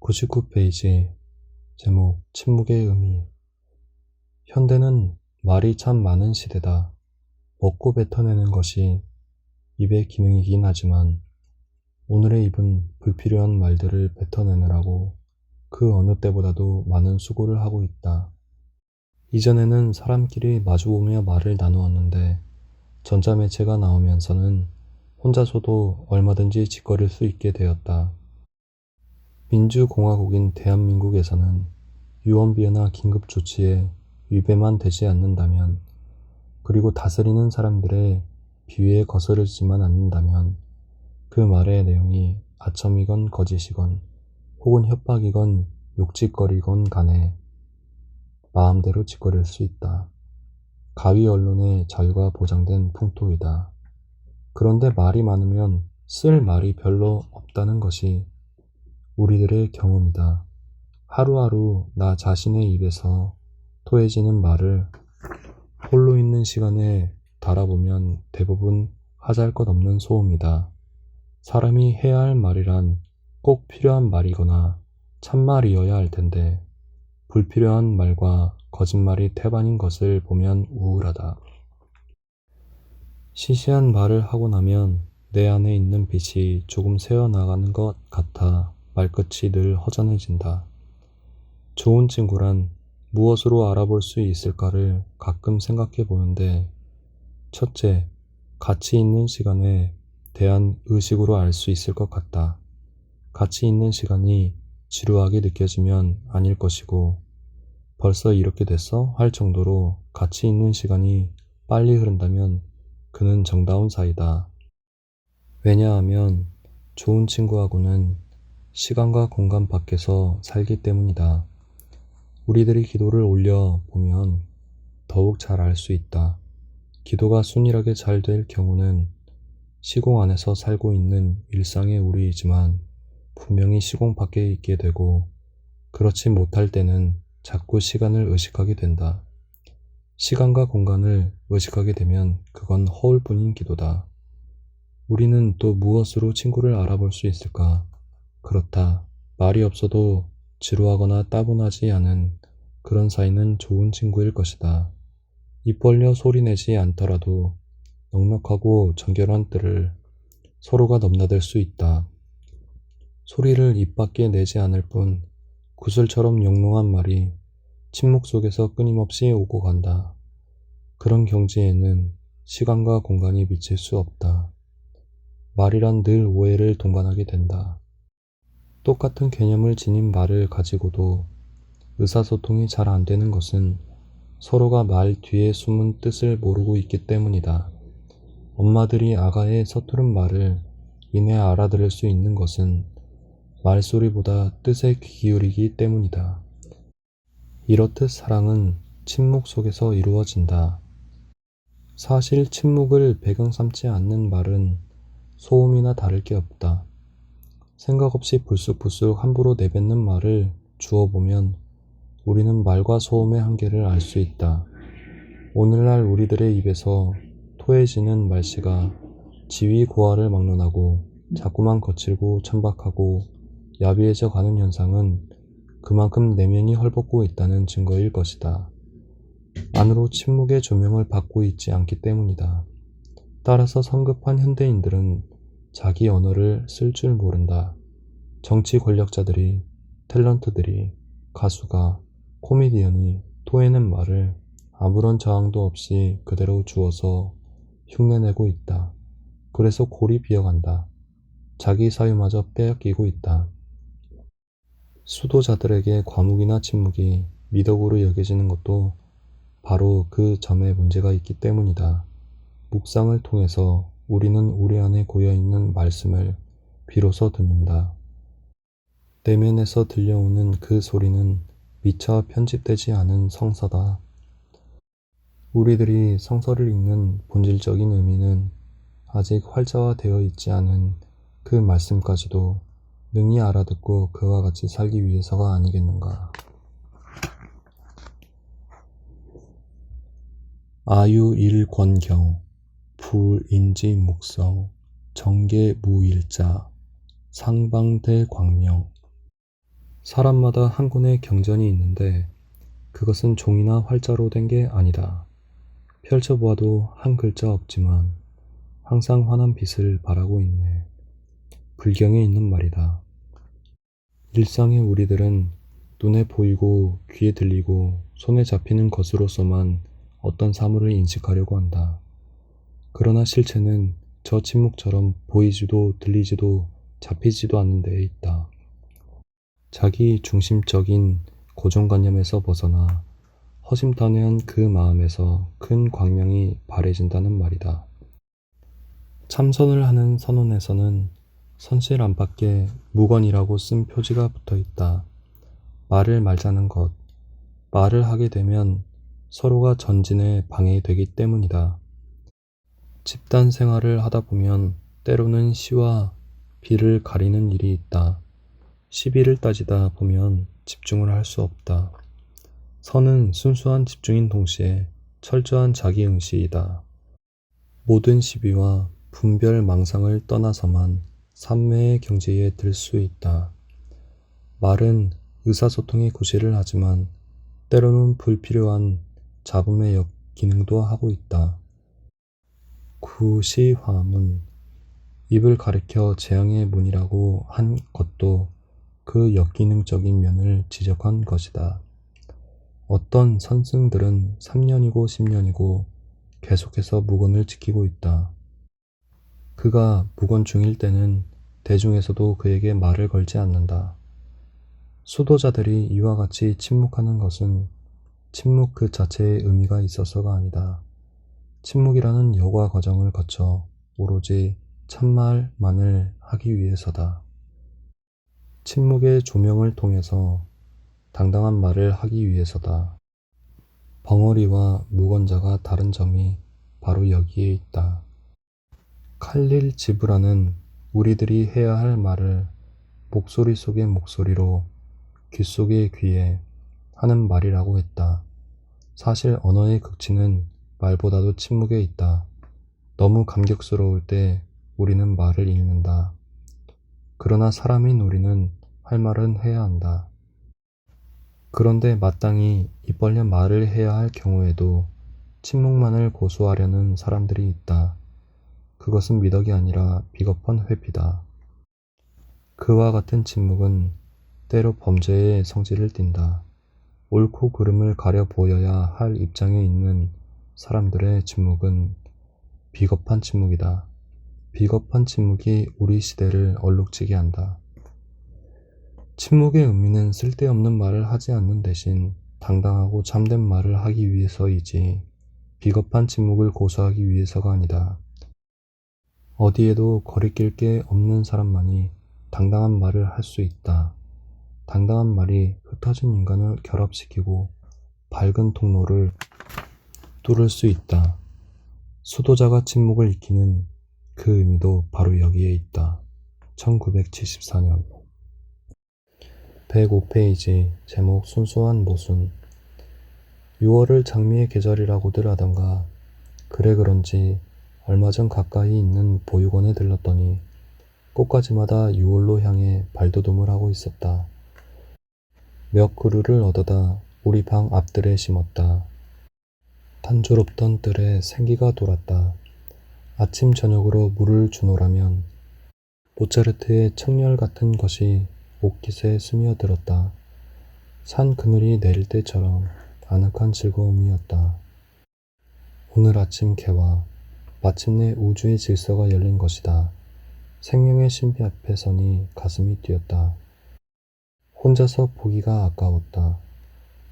99페이지 제목 침묵의 의미. 현대는 말이 참 많은 시대다. 먹고 뱉어내는 것이 입의 기능이긴 하지만 오늘의 입은 불필요한 말들을 뱉어내느라고 그 어느 때보다도 많은 수고를 하고 있다. 이전에는 사람끼리 마주보며 말을 나누었는데 전자매체가 나오면서는 혼자서도 얼마든지 짓거릴 수 있게 되었다. 민주공화국인 대한민국에서는 유언비어나 긴급조치에 위배만 되지 않는다면, 그리고 다스리는 사람들의 비위에 거스르지만 않는다면 그 말의 내용이 아첨이건 거짓이건 혹은 협박이건 욕짓거리건 간에 마음대로 짓거릴 수 있다. 가위 언론의 자유가 보장된 풍토이다. 그런데 말이 많으면 쓸 말이 별로 없다는 것이 우리들의 경험이다. 하루하루 나 자신의 입에서 토해지는 말을 홀로 있는 시간에 달아보면 대부분 하잘것없는 소음이다. 사람이 해야 할 말이란 꼭 필요한 말이거나 참말이어야 할 텐데 불필요한 말과 거짓말이 태반인 것을 보면 우울하다. 시시한 말을 하고 나면 내 안에 있는 빛이 조금 새어나가는 것 같아 말끝이 늘 허전해진다. 좋은 친구란 무엇으로 알아볼 수 있을까를 가끔 생각해 보는데, 첫째, 가치 있는 시간에 대한 의식으로 알 수 있을 것 같다. 가치 있는 시간이 지루하게 느껴지면 아닐 것이고, 벌써 이렇게 됐어? 할 정도로 가치 있는 시간이 빨리 흐른다면 그는 정다운 사이다. 왜냐하면 좋은 친구하고는 시간과 공간 밖에서 살기 때문이다. 우리들이 기도를 올려 보면 더욱 잘 알 수 있다. 기도가 순일하게 잘 될 경우는 시공 안에서 살고 있는 일상의 우리이지만 분명히 시공 밖에 있게 되고, 그렇지 못할 때는 자꾸 시간을 의식하게 된다. 시간과 공간을 의식하게 되면 그건 허울뿐인 기도다. 우리는 또 무엇으로 친구를 알아볼 수 있을까? 그렇다. 말이 없어도 지루하거나 따분하지 않은 그런 사이는 좋은 친구일 것이다. 입 벌려 소리내지 않더라도 넉넉하고 정결한 뜻을 서로가 넘나들 수 있다. 소리를 입 밖에 내지 않을 뿐 구슬처럼 영롱한 말이 침묵 속에서 끊임없이 오고 간다. 그런 경지에는 시간과 공간이 미칠 수 없다. 말이란 늘 오해를 동반하게 된다. 똑같은 개념을 지닌 말을 가지고도 의사소통이 잘 안 되는 것은 서로가 말 뒤에 숨은 뜻을 모르고 있기 때문이다. 엄마들이 아가의 서투른 말을 이내 알아들을 수 있는 것은 말소리보다 뜻에 귀 기울이기 때문이다. 이렇듯 사랑은 침묵 속에서 이루어진다. 사실 침묵을 배경 삼지 않는 말은 소음이나 다를 게 없다. 생각 없이 불쑥불쑥 함부로 내뱉는 말을 주워보면 우리는 말과 소음의 한계를 알 수 있다. 오늘날 우리들의 입에서 토해지는 말씨가 지위고하를 막론하고 자꾸만 거칠고 천박하고 야비해져 가는 현상은 그만큼 내면이 헐벗고 있다는 증거일 것이다. 안으로 침묵의 조명을 받고 있지 않기 때문이다. 따라서 성급한 현대인들은 자기 언어를 쓸 줄 모른다. 정치 권력자들이, 탤런트들이, 가수가, 코미디언이 토해낸 말을 아무런 저항도 없이 그대로 주워서 흉내내고 있다. 그래서 골이 비어간다. 자기 사유마저 빼앗기고 있다. 수도자들에게 과묵이나 침묵이 미덕으로 여겨지는 것도 바로 그 점에 문제가 있기 때문이다. 묵상을 통해서 우리는 우리 안에 고여있는 말씀을 비로소 듣는다. 내면에서 들려오는 그 소리는 미처 편집되지 않은 성서다. 우리들이 성서를 읽는 본질적인 의미는 아직 활자화되어 있지 않은 그 말씀까지도 능히 알아듣고 그와 같이 살기 위해서가 아니겠는가. 아유일권경, 불인지묵성, 정계무일자, 상방대광명. 사람마다 한 권의 경전이 있는데 그것은 종이나 활자로 된 게 아니다. 펼쳐보아도 한 글자 없지만 항상 환한 빛을 발하고 있네. 불경에 있는 말이다. 일상의 우리들은 눈에 보이고 귀에 들리고 손에 잡히는 것으로서만 어떤 사물을 인식하려고 한다. 그러나 실체는 저 침묵처럼 보이지도 들리지도 잡히지도 않는 데에 있다. 자기 중심적인 고정관념에서 벗어나 허심탄회한 그 마음에서 큰 광명이 발해진다는 말이다. 참선을 하는 선원에서는 선실 안팎에 무건이라고 쓴 표지가 붙어 있다. 말을 말자는 것, 말을 하게 되면 서로가 전진에 방해되기 때문이다. 집단 생활을 하다 보면 때로는 시와 비를 가리는 일이 있다. 시비를 따지다 보면 집중을 할 수 없다. 선은 순수한 집중인 동시에 철저한 자기응시이다. 모든 시비와 분별 망상을 떠나서만 삼매의 경지에 들 수 있다. 말은 의사소통의 구실을 하지만 때로는 불필요한 잡음의 역기능도 하고 있다. 구시화문, 입을 가리켜 재앙의 문이라고 한 것도 그 역기능적인 면을 지적한 것이다. 어떤 선승들은 3년이고 10년이고 계속해서 무건을 지키고 있다. 그가 무건 중일 때는 대중에서도 그에게 말을 걸지 않는다. 수도자들이 이와 같이 침묵하는 것은 침묵 그 자체의 의미가 있어서가 아니다. 침묵이라는 여과 과정을 거쳐 오로지 참말만을 하기 위해서다. 침묵의 조명을 통해서 당당한 말을 하기 위해서다. 벙어리와 무건자가 다른 점이 바로 여기에 있다. 칼릴 지브라는 우리들이 해야 할 말을 목소리 속의 목소리로 귀 속의 귀에 하는 말이라고 했다. 사실 언어의 극치는 말보다도 침묵에 있다. 너무 감격스러울 때 우리는 말을 잃는다. 그러나 사람인 우리는 할 말은 해야 한다. 그런데 마땅히 입 벌려 말을 해야 할 경우에도 침묵만을 고수하려는 사람들이 있다. 그것은 미덕이 아니라 비겁한 회피다. 그와 같은 침묵은 때로 범죄의 성질을 띈다. 옳고 그름을 가려 보여야 할 입장에 있는 사람들의 침묵은 비겁한 침묵이다. 비겁한 침묵이 우리 시대를 얼룩지게 한다. 침묵의 의미는 쓸데없는 말을 하지 않는 대신 당당하고 참된 말을 하기 위해서이지 비겁한 침묵을 고수하기 위해서가 아니다. 어디에도 거리낄 게 없는 사람만이 당당한 말을 할 수 있다. 당당한 말이 흩어진 인간을 결합시키고 밝은 통로를 뚫을 수 있다. 수도자가 침묵을 익히는 그 의미도 바로 여기에 있다. 1974년 105페이지 제목 순수한 모순 6월을 장미의 계절이라고들 하던가 그래 그런지 얼마 전 가까이 있는 보육원에 들렀더니 꽃가지마다 6월로 향해 발돋움을 하고 있었다. 몇 그루를 얻어다 우리 방 앞들에 심었다. 단조롭던 뜰에 생기가 돌았다. 아침 저녁으로 물을 주노라면 모차르트의 청렬 같은 것이 옷깃에 스며들었다. 산 그늘이 내릴 때처럼 아늑한 즐거움이었다. 오늘 아침 개화, 마침내 우주의 질서가 열린 것이다. 생명의 신비 앞에 서니 가슴이 뛰었다. 혼자서 보기가 아까웠다.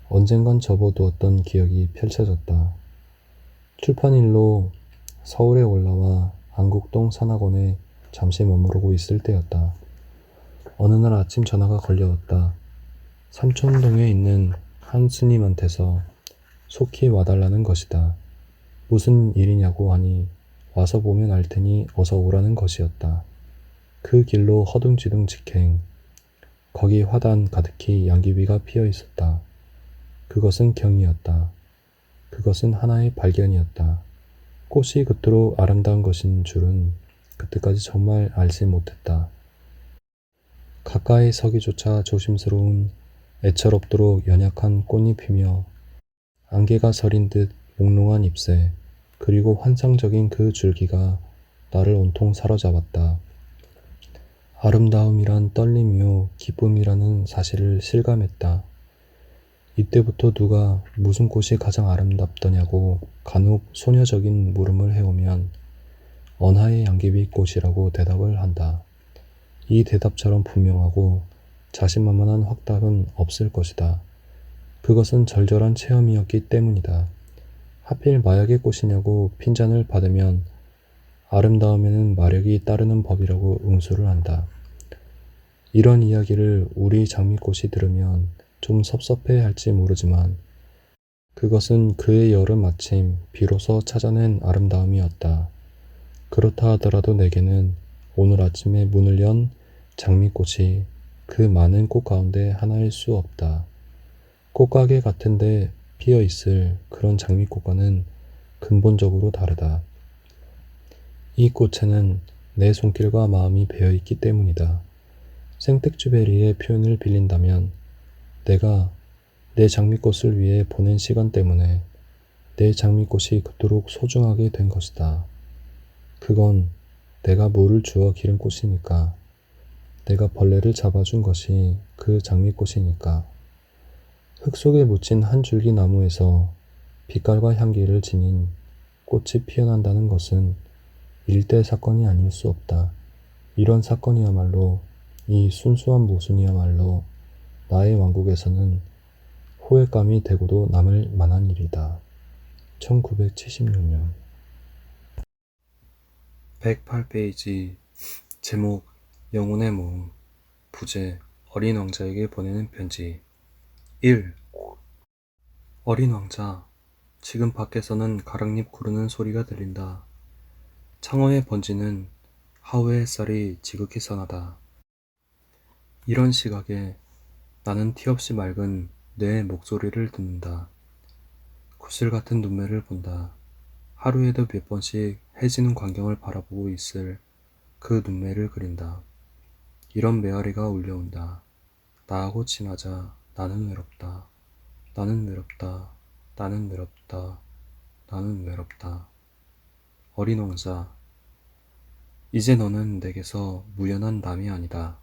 언젠간 접어두었던 기억이 펼쳐졌다. 출판일로 서울에 올라와 안국동 산악원에 잠시 머무르고 있을 때였다. 어느 날 아침 전화가 걸려왔다. 삼촌동에 있는 한 스님한테서 속히 와달라는 것이다. 무슨 일이냐고 하니 와서 보면 알 테니 어서 오라는 것이었다. 그 길로 허둥지둥 직행. 거기 화단 가득히 양귀비가 피어 있었다. 그것은 경이었다. 그것은 하나의 발견이었다. 꽃이 그토록 아름다운 것인 줄은 그때까지 정말 알지 못했다. 가까이 서기조차 조심스러운 애처롭도록 연약한 꽃잎이며 안개가 서린 듯 몽롱한 잎새, 그리고 환상적인 그 줄기가 나를 온통 사로잡았다. 아름다움이란 떨림이요 기쁨이라는 사실을 실감했다. 이때부터 누가 무슨 꽃이 가장 아름답더냐고 간혹 소녀적인 물음을 해오면 언하의 양귀비 꽃이라고 대답을 한다. 이 대답처럼 분명하고 자신만만한 확답은 없을 것이다. 그것은 절절한 체험이었기 때문이다. 하필 마약의 꽃이냐고 핀잔을 받으면 아름다움에는 마력이 따르는 법이라고 응수를 한다. 이런 이야기를 우리 장미꽃이 들으면 좀 섭섭해 할지 모르지만 그것은 그의 여름 아침 비로소 찾아낸 아름다움이었다. 그렇다 하더라도 내게는 오늘 아침에 문을 연 장미꽃이 그 많은 꽃 가운데 하나일 수 없다. 꽃가게 같은데 피어 있을 그런 장미꽃과는 근본적으로 다르다. 이 꽃에는 내 손길과 마음이 배어 있기 때문이다. 생텍쥐베리의 표현을 빌린다면 내가 내 장미꽃을 위해 보낸 시간 때문에 내 장미꽃이 그토록 소중하게 된 것이다. 그건 내가 물을 주어 기른 꽃이니까, 내가 벌레를 잡아준 것이 그 장미꽃이니까. 흙 속에 묻힌 한 줄기 나무에서 빛깔과 향기를 지닌 꽃이 피어난다는 것은 일대 사건이 아닐 수 없다. 이런 사건이야말로, 이 순수한 모순이야말로 나의 왕국에서는 호외감이 되고도 남을 만한 일이다. 1976년 108페이지 제목 영혼의 모음 부제 어린 왕자에게 보내는 편지 1. 어린 왕자, 지금 밖에서는 가랑잎 구르는 소리가 들린다. 창호에 번지는 하우의 햇살이 지극히 선하다. 이런 시각에 나는 티없이 맑은 내 목소리를 듣는다. 구슬 같은 눈매를 본다. 하루에도 몇 번씩 해지는 광경을 바라보고 있을 그 눈매를 그린다. 이런 메아리가 울려온다. 나하고 친하자. 나는 외롭다. 나는 외롭다. 나는 외롭다. 나는 외롭다. 어린 왕자, 이제 너는 내게서 무연한 남이 아니다.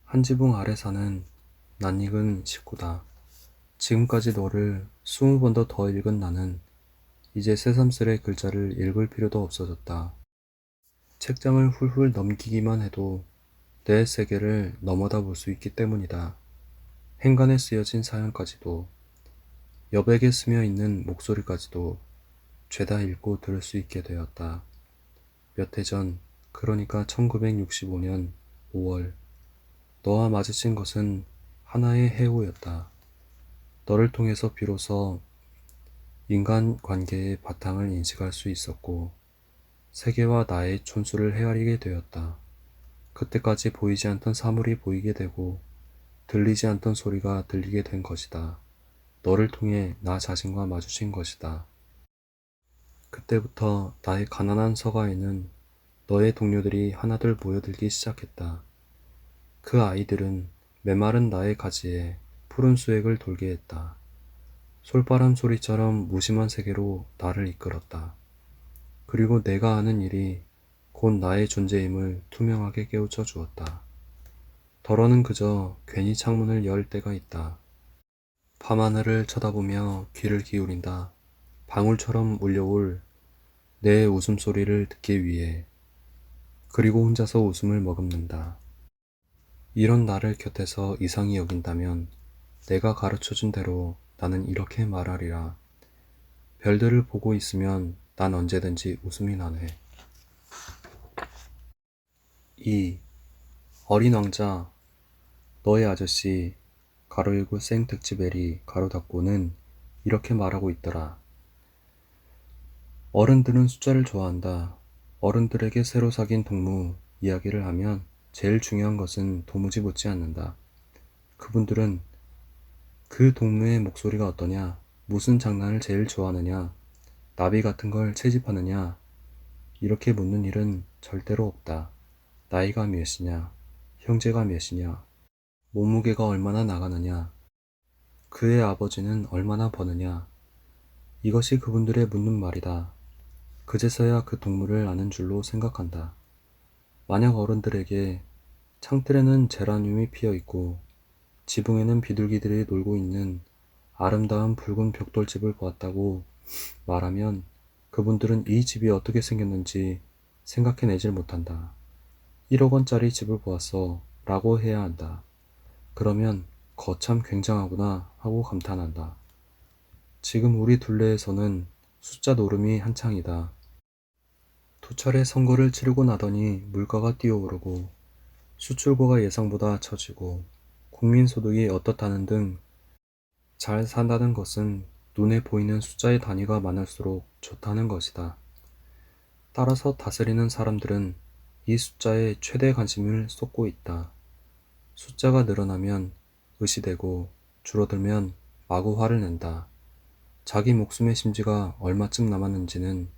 한 지붕 아래 사는 낯익은 식구다. 지금까지 너를 20번도 더 읽은 나는 이제 새삼스레 글자를 읽을 필요도 없어졌다. 책장을 훌훌 넘기기만 해도 내 세계를 넘어다 볼 수 있기 때문이다. 행간에 쓰여진 사연까지도, 여백에 스며 있는 목소리까지도 죄다 읽고 들을 수 있게 되었다. 몇 해 전, 그러니까 1965년 5월, 너와 마주친 것은 하나의 해오였다. 너를 통해서 비로소 인간관계의 바탕을 인식할 수 있었고, 세계와 나의 촌수를 헤아리게 되었다. 그때까지 보이지 않던 사물이 보이게 되고, 들리지 않던 소리가 들리게 된 것이다. 너를 통해 나 자신과 마주친 것이다. 그때부터 나의 가난한 서가에는 너의 동료들이 하나둘 모여들기 시작했다. 그 아이들은 메마른 나의 가지에 푸른 수액을 돌게 했다. 솔바람 소리처럼 무심한 세계로 나를 이끌었다. 그리고 내가 하는 일이 곧 나의 존재임을 투명하게 깨우쳐 주었다. 더러는 그저 괜히 창문을 열 때가 있다. 밤하늘을 쳐다보며 귀를 기울인다. 방울처럼 울려올 내 웃음소리를 듣기 위해. 그리고 혼자서 웃음을 머금는다. 이런 나를 곁에서 이상히 여긴다면 내가 가르쳐준 대로 나는 이렇게 말하리라. 별들을 보고 있으면 난 언제든지 웃음이 나네. 2. 어린 왕자, 너의 아저씨 가로 열고 생특집에리 가로 닫고는 이렇게 말하고 있더라. 어른들은 숫자를 좋아한다. 어른들에게 새로 사귄 동무 이야기를 하면 제일 중요한 것은 도무지 묻지 않는다. 그분들은 그 동무의 목소리가 어떠냐, 무슨 장난을 제일 좋아하느냐, 나비 같은 걸 채집하느냐, 이렇게 묻는 일은 절대로 없다. 나이가 몇이냐, 형제가 몇이냐, 몸무게가 얼마나 나가느냐, 그의 아버지는 얼마나 버느냐. 이것이 그분들의 묻는 말이다. 그제서야 그 동물을 아는 줄로 생각한다. 만약 어른들에게 창틀에는 제라늄이 피어 있고 지붕에는 비둘기들이 놀고 있는 아름다운 붉은 벽돌집을 보았다고 말하면 그분들은 이 집이 어떻게 생겼는지 생각해내질 못한다. 1억 원짜리 집을 보았어 라고 해야 한다. 그러면 거참 굉장하구나 하고 감탄한다. 지금 우리 둘레에서는 숫자 노름이 한창이다. 두 차례 선거를 치르고 나더니 물가가 뛰어오르고 수출고가 예상보다 처지고 국민소득이 어떻다는 등 잘 산다는 것은 눈에 보이는 숫자의 단위가 많을수록 좋다는 것이다. 따라서 다스리는 사람들은 이 숫자에 최대 관심을 쏟고 있다. 숫자가 늘어나면 의시되고 줄어들면 마구 화를 낸다. 자기 목숨의 심지가 얼마쯤 남았는지는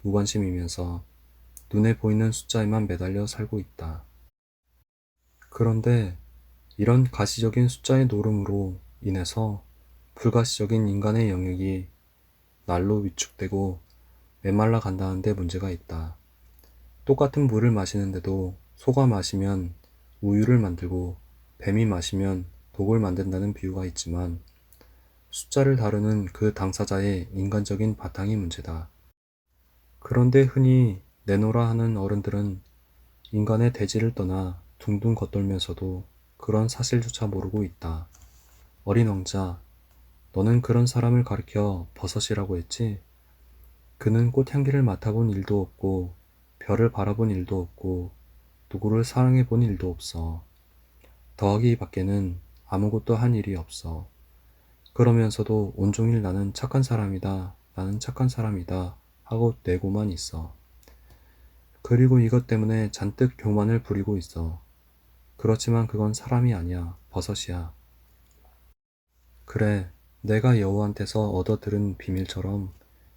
무관심이면서 눈에 보이는 숫자에만 매달려 살고 있다. 그런데 이런 가시적인 숫자의 노름으로 인해서 불가시적인 인간의 영역이 날로 위축되고 메말라 간다는 데 문제가 있다. 똑같은 물을 마시는데도 소가 마시면 우유를 만들고 뱀이 마시면 독을 만든다는 비유가 있지만 숫자를 다루는 그 당사자의 인간적인 바탕이 문제다. 그런데 흔히 내노라 하는 어른들은 인간의 대지를 떠나 둥둥 겉돌면서도 그런 사실조차 모르고 있다. 어린 왕자, 너는 그런 사람을 가리켜 버섯이라고 했지? 그는 꽃향기를 맡아본 일도 없고 별을 바라본 일도 없고 누구를 사랑해 본 일도 없어. 더하기 밖에는 아무것도 한 일이 없어. 그러면서도 온종일 나는 착한 사람이다, 나는 착한 사람이다 하고 내고만 있어. 그리고 이것 때문에 잔뜩 교만을 부리고 있어. 그렇지만 그건 사람이 아니야, 버섯이야. 그래, 내가 여호와한테서 얻어 들은 비밀처럼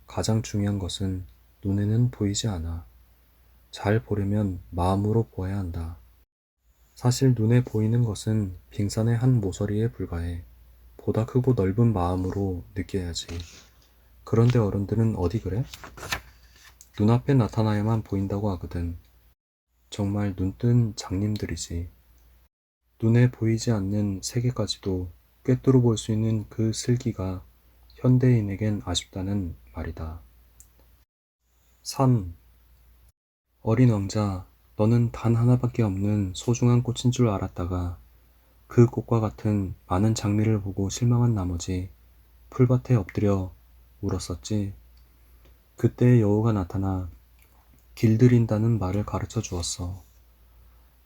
가장 중요한 것은 눈에는 보이지 않아. 잘 보려면 마음으로 보아야 한다. 사실 눈에 보이는 것은 빙산의 한 모서리에 불과해. 보다 크고 넓은 마음으로 느껴야지. 그런데 어른들은 어디 그래? 눈앞에 나타나야만 보인다고 하거든. 정말 눈뜬 장님들이지. 눈에 보이지 않는 세계까지도 꿰뚫어 볼 수 있는 그 슬기가 현대인에겐 아쉽다는 말이다. 3. 어린 왕자, 너는 단 하나밖에 없는 소중한 꽃인 줄 알았다가 그 꽃과 같은 많은 장미를 보고 실망한 나머지 풀밭에 엎드려 울었었지. 그때 여우가 나타나 길들인다는 말을 가르쳐 주었어.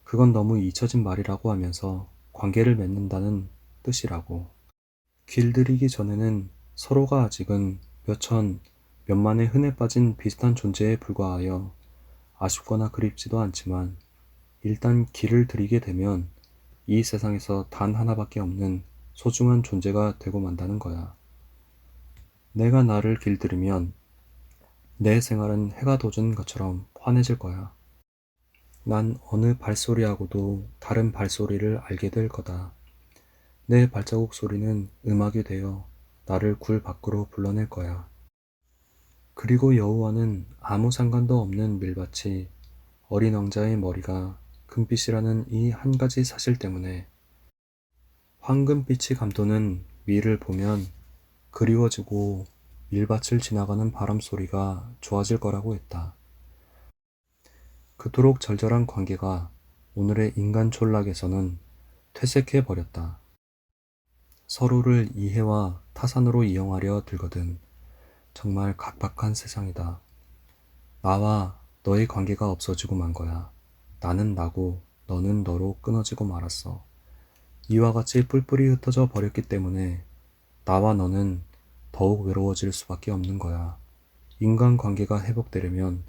그건 너무 잊혀진 말이라고 하면서 관계를 맺는다는 뜻이라고. 길들이기 전에는 서로가 아직은 몇천, 몇만의 흔해 빠진 비슷한 존재에 불과하여 아쉽거나 그립지도 않지만 일단 길을 들이게 되면 이 세상에서 단 하나밖에 없는 소중한 존재가 되고 만다는 거야. 내가 나를 길들이면 내 생활은 해가 돋은 것처럼 환해질 거야. 난 어느 발소리하고도 다른 발소리를 알게 될 거다. 내 발자국 소리는 음악이 되어 나를 굴 밖으로 불러낼 거야. 그리고 여호와는 아무 상관도 없는 밀밭이 어린 왕자의 머리가 금빛이라는 이 한 가지 사실 때문에 황금빛이 감도는 위를 보면 그리워지고 밀밭을 지나가는 바람 소리가 좋아질 거라고 했다. 그토록 절절한 관계가 오늘의 인간 촌락에서는 퇴색해 버렸다. 서로를 이해와 타산으로 이용하려 들거든. 정말 각박한 세상이다. 나와 너의 관계가 없어지고 만 거야. 나는 나고 너는 너로 끊어지고 말았어. 이와 같이 뿔뿔이 흩어져 버렸기 때문에 나와 너는 더욱 외로워질 수밖에 없는 거야. 인간관계가 회복되려면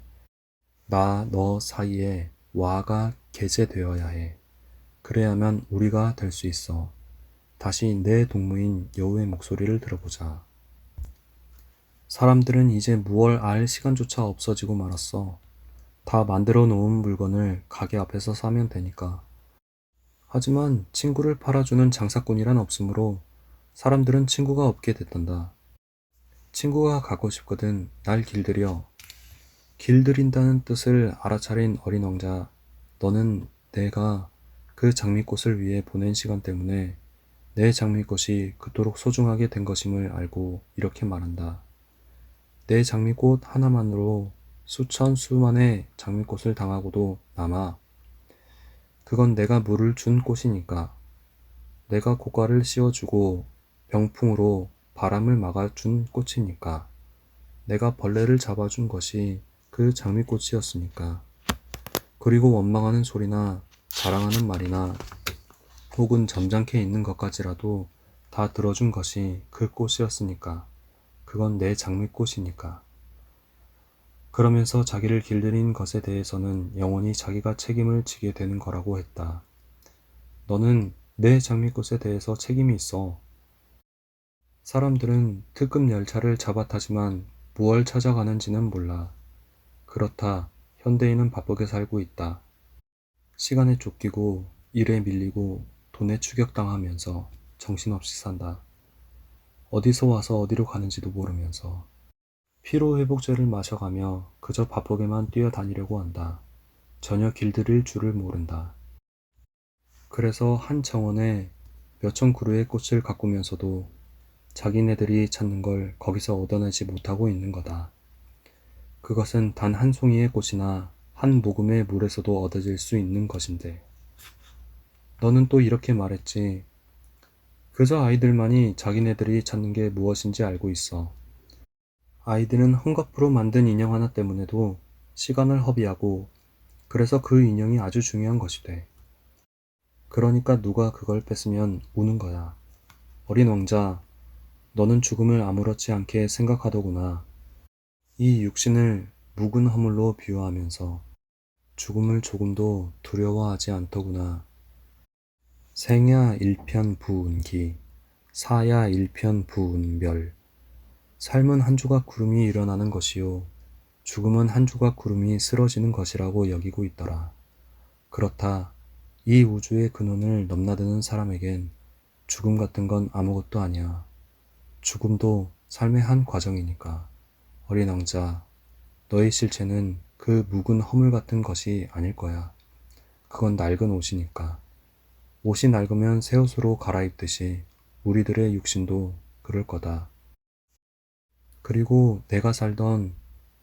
나, 너 사이에 와가 개재되어야 해. 그래야만 우리가 될 수 있어. 다시 내 동무인 여우의 목소리를 들어보자. 사람들은 이제 무얼 알 시간조차 없어지고 말았어. 다 만들어 놓은 물건을 가게 앞에서 사면 되니까. 하지만 친구를 팔아주는 장사꾼이란 없으므로 사람들은 친구가 없게 됐단다. 친구가 가고 싶거든 날 길들여. 길들인다는 뜻을 알아차린 어린 왕자, 너는 내가 그 장미꽃을 위해 보낸 시간 때문에 내 장미꽃이 그토록 소중하게 된 것임을 알고 이렇게 말한다. 내 장미꽃 하나만으로 수천 수만의 장미꽃을 당하고도 남아. 그건 내가 물을 준 꽃이니까. 내가 고가를 씌워주고 병풍으로 바람을 막아준 꽃이니까. 내가 벌레를 잡아준 것이 그 장미꽃이었으니까. 그리고 원망하는 소리나 자랑하는 말이나 혹은 점잖게 있는 것까지라도 다 들어준 것이 그 꽃이었으니까. 그건 내 장미꽃이니까. 그러면서 자기를 길들인 것에 대해서는 영원히 자기가 책임을 지게 되는 거라고 했다. 너는 내 장미꽃에 대해서 책임이 있어. 사람들은 특급 열차를 잡아 타지만 무얼 찾아가는지는 몰라. 그렇다. 현대인은 바쁘게 살고 있다. 시간에 쫓기고 일에 밀리고 돈에 추격당하면서 정신없이 산다. 어디서 와서 어디로 가는지도 모르면서 피로회복제를 마셔가며 그저 바쁘게만 뛰어다니려고 한다. 전혀 길들일 줄을 모른다. 그래서 한 정원에 몇천 그루의 꽃을 가꾸면서도 자기네들이 찾는 걸 거기서 얻어내지 못하고 있는 거다. 그것은 단 한 송이의 꽃이나 한 모금의 물에서도 얻어질 수 있는 것인데. 너는 또 이렇게 말했지. 그저 아이들만이 자기네들이 찾는 게 무엇인지 알고 있어. 아이들은 헝겊으로 만든 인형 하나 때문에도 시간을 허비하고 그래서 그 인형이 아주 중요한 것이 돼. 그러니까 누가 그걸 뺏으면 우는 거야. 어린 왕자, 너는 죽음을 아무렇지 않게 생각하더구나. 이 육신을 묵은 허물로 비유하면서 죽음을 조금도 두려워하지 않더구나. 생야 일편부운기, 사야 일편부운멸. 삶은 한 조각 구름이 일어나는 것이요. 죽음은 한 조각 구름이 쓰러지는 것이라고 여기고 있더라. 그렇다. 이 우주의 근원을 넘나드는 사람에겐 죽음 같은 건 아무것도 아니야. 죽음도 삶의 한 과정이니까. 어린 왕자, 너의 실체는 그 묵은 허물 같은 것이 아닐 거야. 그건 낡은 옷이니까. 옷이 낡으면 새 옷으로 갈아입듯이 우리들의 육신도 그럴 거다. 그리고 내가 살던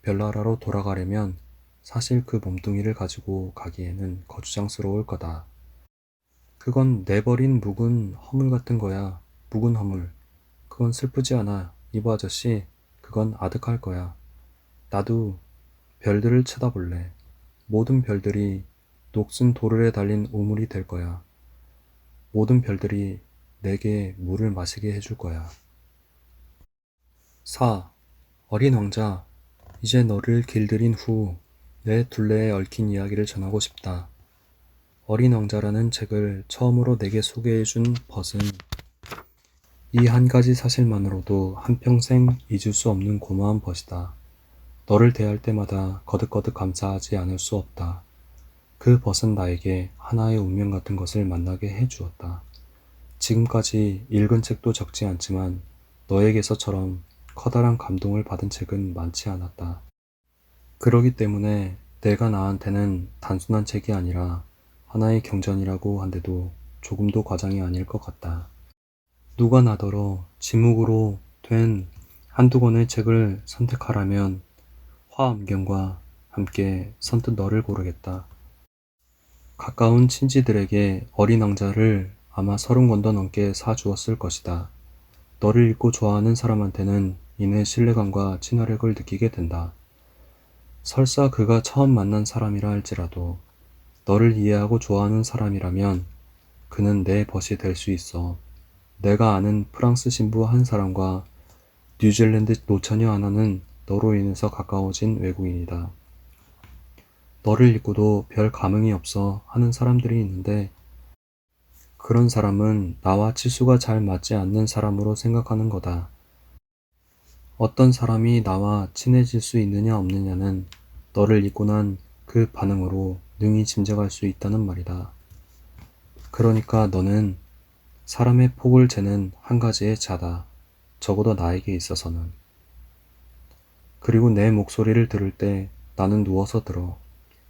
별나라로 돌아가려면 사실 그 몸뚱이를 가지고 가기에는 거추장스러울 거다. 그건 내버린 묵은 허물 같은 거야. 묵은 허물. 그건 슬프지 않아. 이보 아저씨, 그건 아득할 거야. 나도 별들을 쳐다볼래. 모든 별들이 녹슨 도르래 달린 우물이 될 거야. 모든 별들이 내게 물을 마시게 해줄 거야. 4. 어린 왕자, 이제 너를 길들인 후 내 둘레에 얽힌 이야기를 전하고 싶다. 어린 왕자라는 책을 처음으로 내게 소개해준 벗은 이 한 가지 사실만으로도 한평생 잊을 수 없는 고마운 벗이다. 너를 대할 때마다 거듭거듭 감사하지 않을 수 없다. 그 벗은 나에게 하나의 운명 같은 것을 만나게 해주었다. 지금까지 읽은 책도 적지 않지만 너에게서처럼 커다란 감동을 받은 책은 많지 않았다. 그러기 때문에 내가 나한테는 단순한 책이 아니라 하나의 경전이라고 한데도 조금도 과장이 아닐 것 같다. 누가 나더러 지묵으로 된 한두 권의 책을 선택하라면 화엄경과 함께 선뜻 너를 고르겠다. 가까운 친지들에게 어린 왕자를 아마 30권도 넘게 사주었을 것이다. 너를 읽고 좋아하는 사람한테는 이내 신뢰감과 친화력을 느끼게 된다. 설사 그가 처음 만난 사람이라 할지라도 너를 이해하고 좋아하는 사람이라면 그는 내 벗이 될 수 있어. 내가 아는 프랑스 신부 한 사람과 뉴질랜드 노처녀 하나는 너로 인해서 가까워진 외국인이다. 너를 읽고도 별 감흥이 없어 하는 사람들이 있는데 그런 사람은 나와 치수가 잘 맞지 않는 사람으로 생각하는 거다. 어떤 사람이 나와 친해질 수 있느냐 없느냐는 너를 읽고 난 그 반응으로 능히 짐작할 수 있다는 말이다. 그러니까 너는 사람의 폭을 재는 한 가지의 자다. 적어도 나에게 있어서는. 그리고 내 목소리를 들을 때 나는 누워서 들어.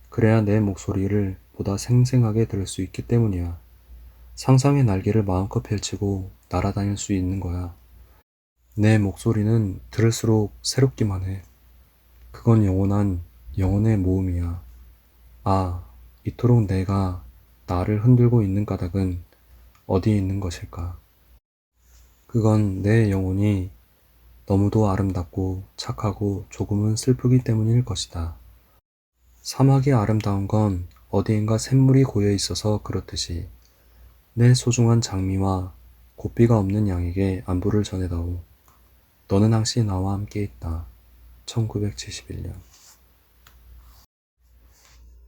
그래야 내 목소리를 보다 생생하게 들을 수 있기 때문이야. 상상의 날개를 마음껏 펼치고 날아다닐 수 있는 거야. 내 목소리는 들을수록 새롭기만 해. 그건 영원한 영혼의 모음이야. 아, 이토록 내가 나를 흔들고 있는 까닭은 어디에 있는 것일까? 그건 내 영혼이 너무도 아름답고 착하고 조금은 슬프기 때문일 것이다. 사막이 아름다운 건 어디인가 샘물이 고여 있어서 그렇듯이 내 소중한 장미와 고삐가 없는 양에게 안부를 전해다오. 너는 항시 나와 함께 있다. 1971년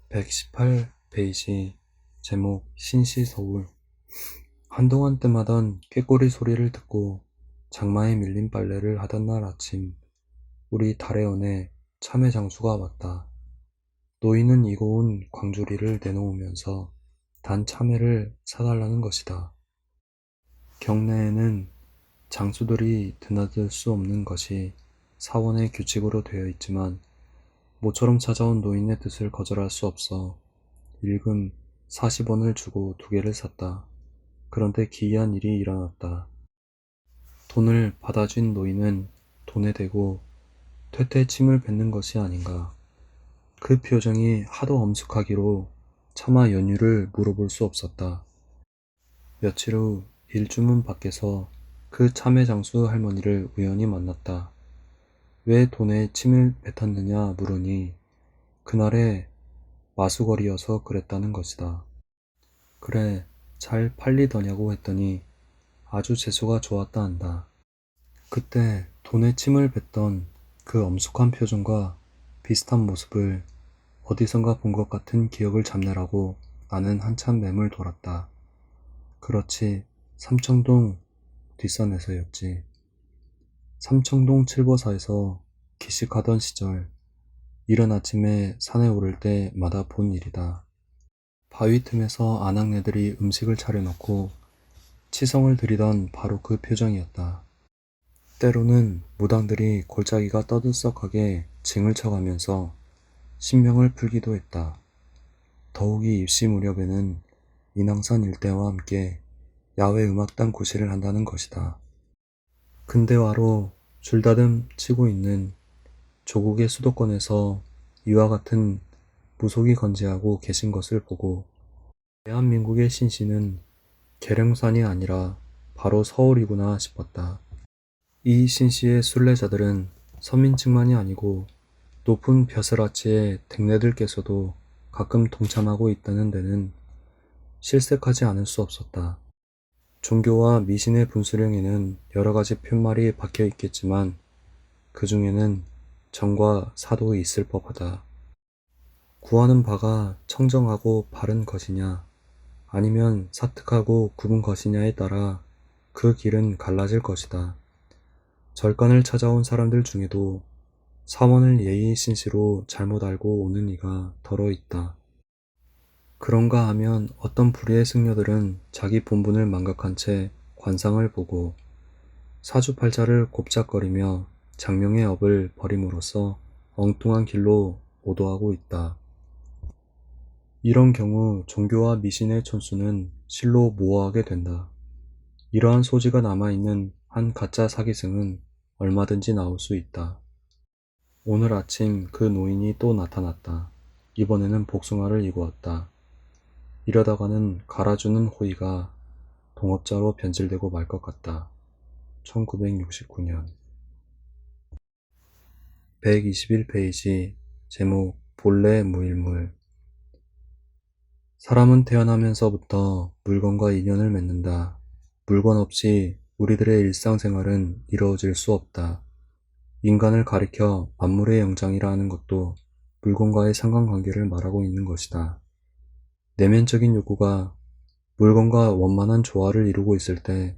118페이지 제목 신시서울. 한동안 뜸하던 꾀꼬리 소리를 듣고 장마에 밀린 빨래를 하던 날 아침, 우리 달의원에 참외 장수가 왔다. 노인은 이고운 광주리를 내놓으면서 단 참외를 사달라는 것이다. 경내에는 장수들이 드나들 수 없는 것이 사원의 규칙으로 되어 있지만 모처럼 찾아온 노인의 뜻을 거절할 수 없어 일금 40원을 주고 2개를 샀다. 그런데 기이한 일이 일어났다. 돈을 받아준 노인은 돈에 대고 퇴퇴 침을 뱉는 것이 아닌가. 그 표정이 하도 엄숙하기로 차마 연유를 물어볼 수 없었다. 며칠 후 일주문 밖에서 그 참외 장수 할머니를 우연히 만났다. 왜 돈에 침을 뱉었느냐 물으니 그날에 마수거리여서 그랬다는 것이다. 그래, 잘 팔리더냐고 했더니 아주 재수가 좋았다 한다. 그때 돈에 침을 뱉던 그 엄숙한 표정과 비슷한 모습을 어디선가 본 것 같은 기억을 잡느라고 나는 한참 맴을 돌았다. 그렇지, 삼청동 뒷산에서였지. 삼청동 칠보사에서 기식하던 시절, 이른 아침에 산에 오를 때마다 본 일이다. 바위 틈에서 아낙네들이 음식을 차려놓고 치성을 들이던 바로 그 표정이었다. 때로는 무당들이 골짜기가 떠들썩하게 징을 쳐가면서 신명을 풀기도 했다. 더욱이 입시 무렵에는 인왕산 일대와 함께 야외 음악단 구시를 한다는 것이다. 근대화로 줄다듬 치고 있는 조국의 수도권에서 이와 같은 무속이 건재하고 계신 것을 보고 대한민국의 신시는 계룡산이 아니라 바로 서울이구나 싶었다. 이 신시의 순례자들은 서민층만이 아니고 높은 벼슬아치의 댁네들께서도 가끔 동참하고 있다는 데는 실색하지 않을 수 없었다. 종교와 미신의 분수령에는 여러 가지 푯말이 박혀 있겠지만 그 중에는 정과 사도 있을 법하다. 구하는 바가 청정하고 바른 것이냐 아니면 사특하고 굽은 것이냐에 따라 그 길은 갈라질 것이다. 절간을 찾아온 사람들 중에도 사원을 예의 신시로 잘못 알고 오는 이가 더러 있다. 그런가 하면 어떤 불의의 승려들은 자기 본분을 망각한 채 관상을 보고 사주팔자를 곱작거리며 장명의 업을 버림으로써 엉뚱한 길로 오도하고 있다. 이런 경우 종교와 미신의 촌수는 실로 모호하게 된다. 이러한 소지가 남아있는 한 가짜 사기승은 얼마든지 나올 수 있다. 오늘 아침 그 노인이 또 나타났다. 이번에는 복숭아를 이고 왔다. 이러다가는 갈아주는 호의가 동업자로 변질되고 말 것 같다. 1969년 121페이지 제목 본래 무일물. 사람은 태어나면서부터 물건과 인연을 맺는다. 물건 없이 우리들의 일상생활은 이루어질 수 없다. 인간을 가리켜 만물의 영장이라 하는 것도 물건과의 상관관계를 말하고 있는 것이다. 내면적인 욕구가 물건과 원만한 조화를 이루고 있을 때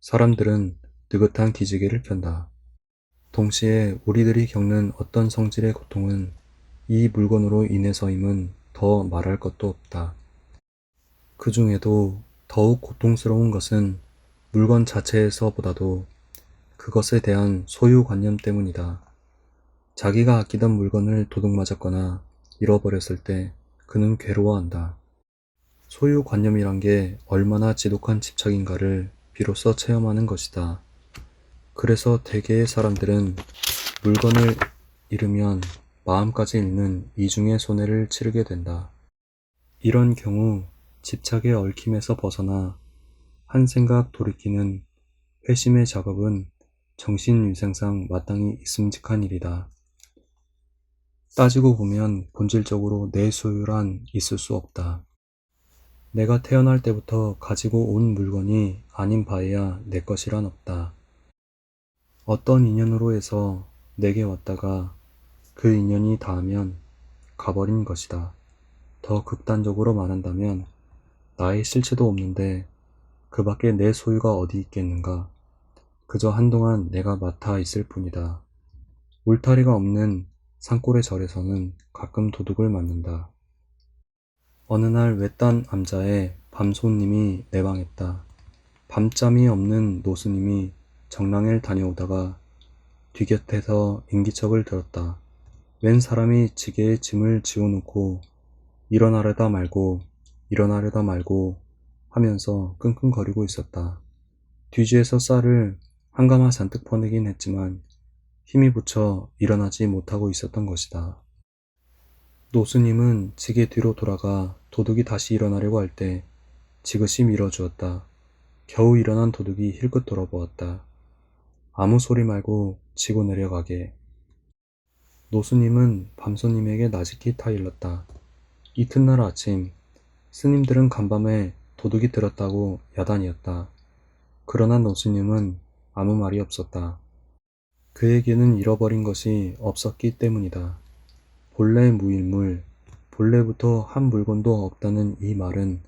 사람들은 느긋한 기지개를 켠다. 동시에 우리들이 겪는 어떤 성질의 고통은 이 물건으로 인해서임은 더 말할 것도 없다. 그 중에도 더욱 고통스러운 것은 물건 자체에서보다도 그것에 대한 소유관념 때문이다. 자기가 아끼던 물건을 도둑맞았거나 잃어버렸을 때 그는 괴로워한다. 소유관념이란 게 얼마나 지독한 집착인가를 비로소 체험하는 것이다. 그래서 대개의 사람들은 물건을 잃으면 마음까지 잃는 이중의 손해를 치르게 된다. 이런 경우 집착의 얽힘에서 벗어나 한 생각 돌이키는 회심의 작업은 정신위생상 마땅히 있음직한 일이다. 따지고 보면 본질적으로 내 소유란 있을 수 없다. 내가 태어날 때부터 가지고 온 물건이 아닌 바에야 내 것이란 없다. 어떤 인연으로 해서 내게 왔다가 그 인연이 닿으면 가버린 것이다. 더 극단적으로 말한다면 나의 실체도 없는데 그 밖에 내 소유가 어디 있겠는가. 그저 한동안 내가 맡아 있을 뿐이다. 울타리가 없는 산골의 절에서는 가끔 도둑을 맞는다. 어느 날 외딴 암자에 밤손님이 내방했다. 밤잠이 없는 노수님이 정랑을 다녀오다가 뒤곁에서 인기척을 들었다. 웬 사람이 지게에 짐을 지어놓고 일어나려다 말고 하면서 끙끙거리고 있었다. 뒤지에서 쌀을 한 가마 잔뜩 퍼내긴 했지만 힘이 붙여 일어나지 못하고 있었던 것이다. 노수님은 지게 뒤로 돌아가 도둑이 다시 일어나려고 할 때 지그시 밀어주었다. 겨우 일어난 도둑이 힐끗 돌아보았다. 아무 소리 말고 지고 내려가게. 노수님은 밤손님에게 나직히 타일렀다. 이튿날 아침 스님들은 간밤에 도둑이 들었다고 야단이었다. 그러나 노수님은 아무 말이 없었다. 그에게는 잃어버린 것이 없었기 때문이다. 본래 무일물, 본래부터 한 물건도 없다는 이 말은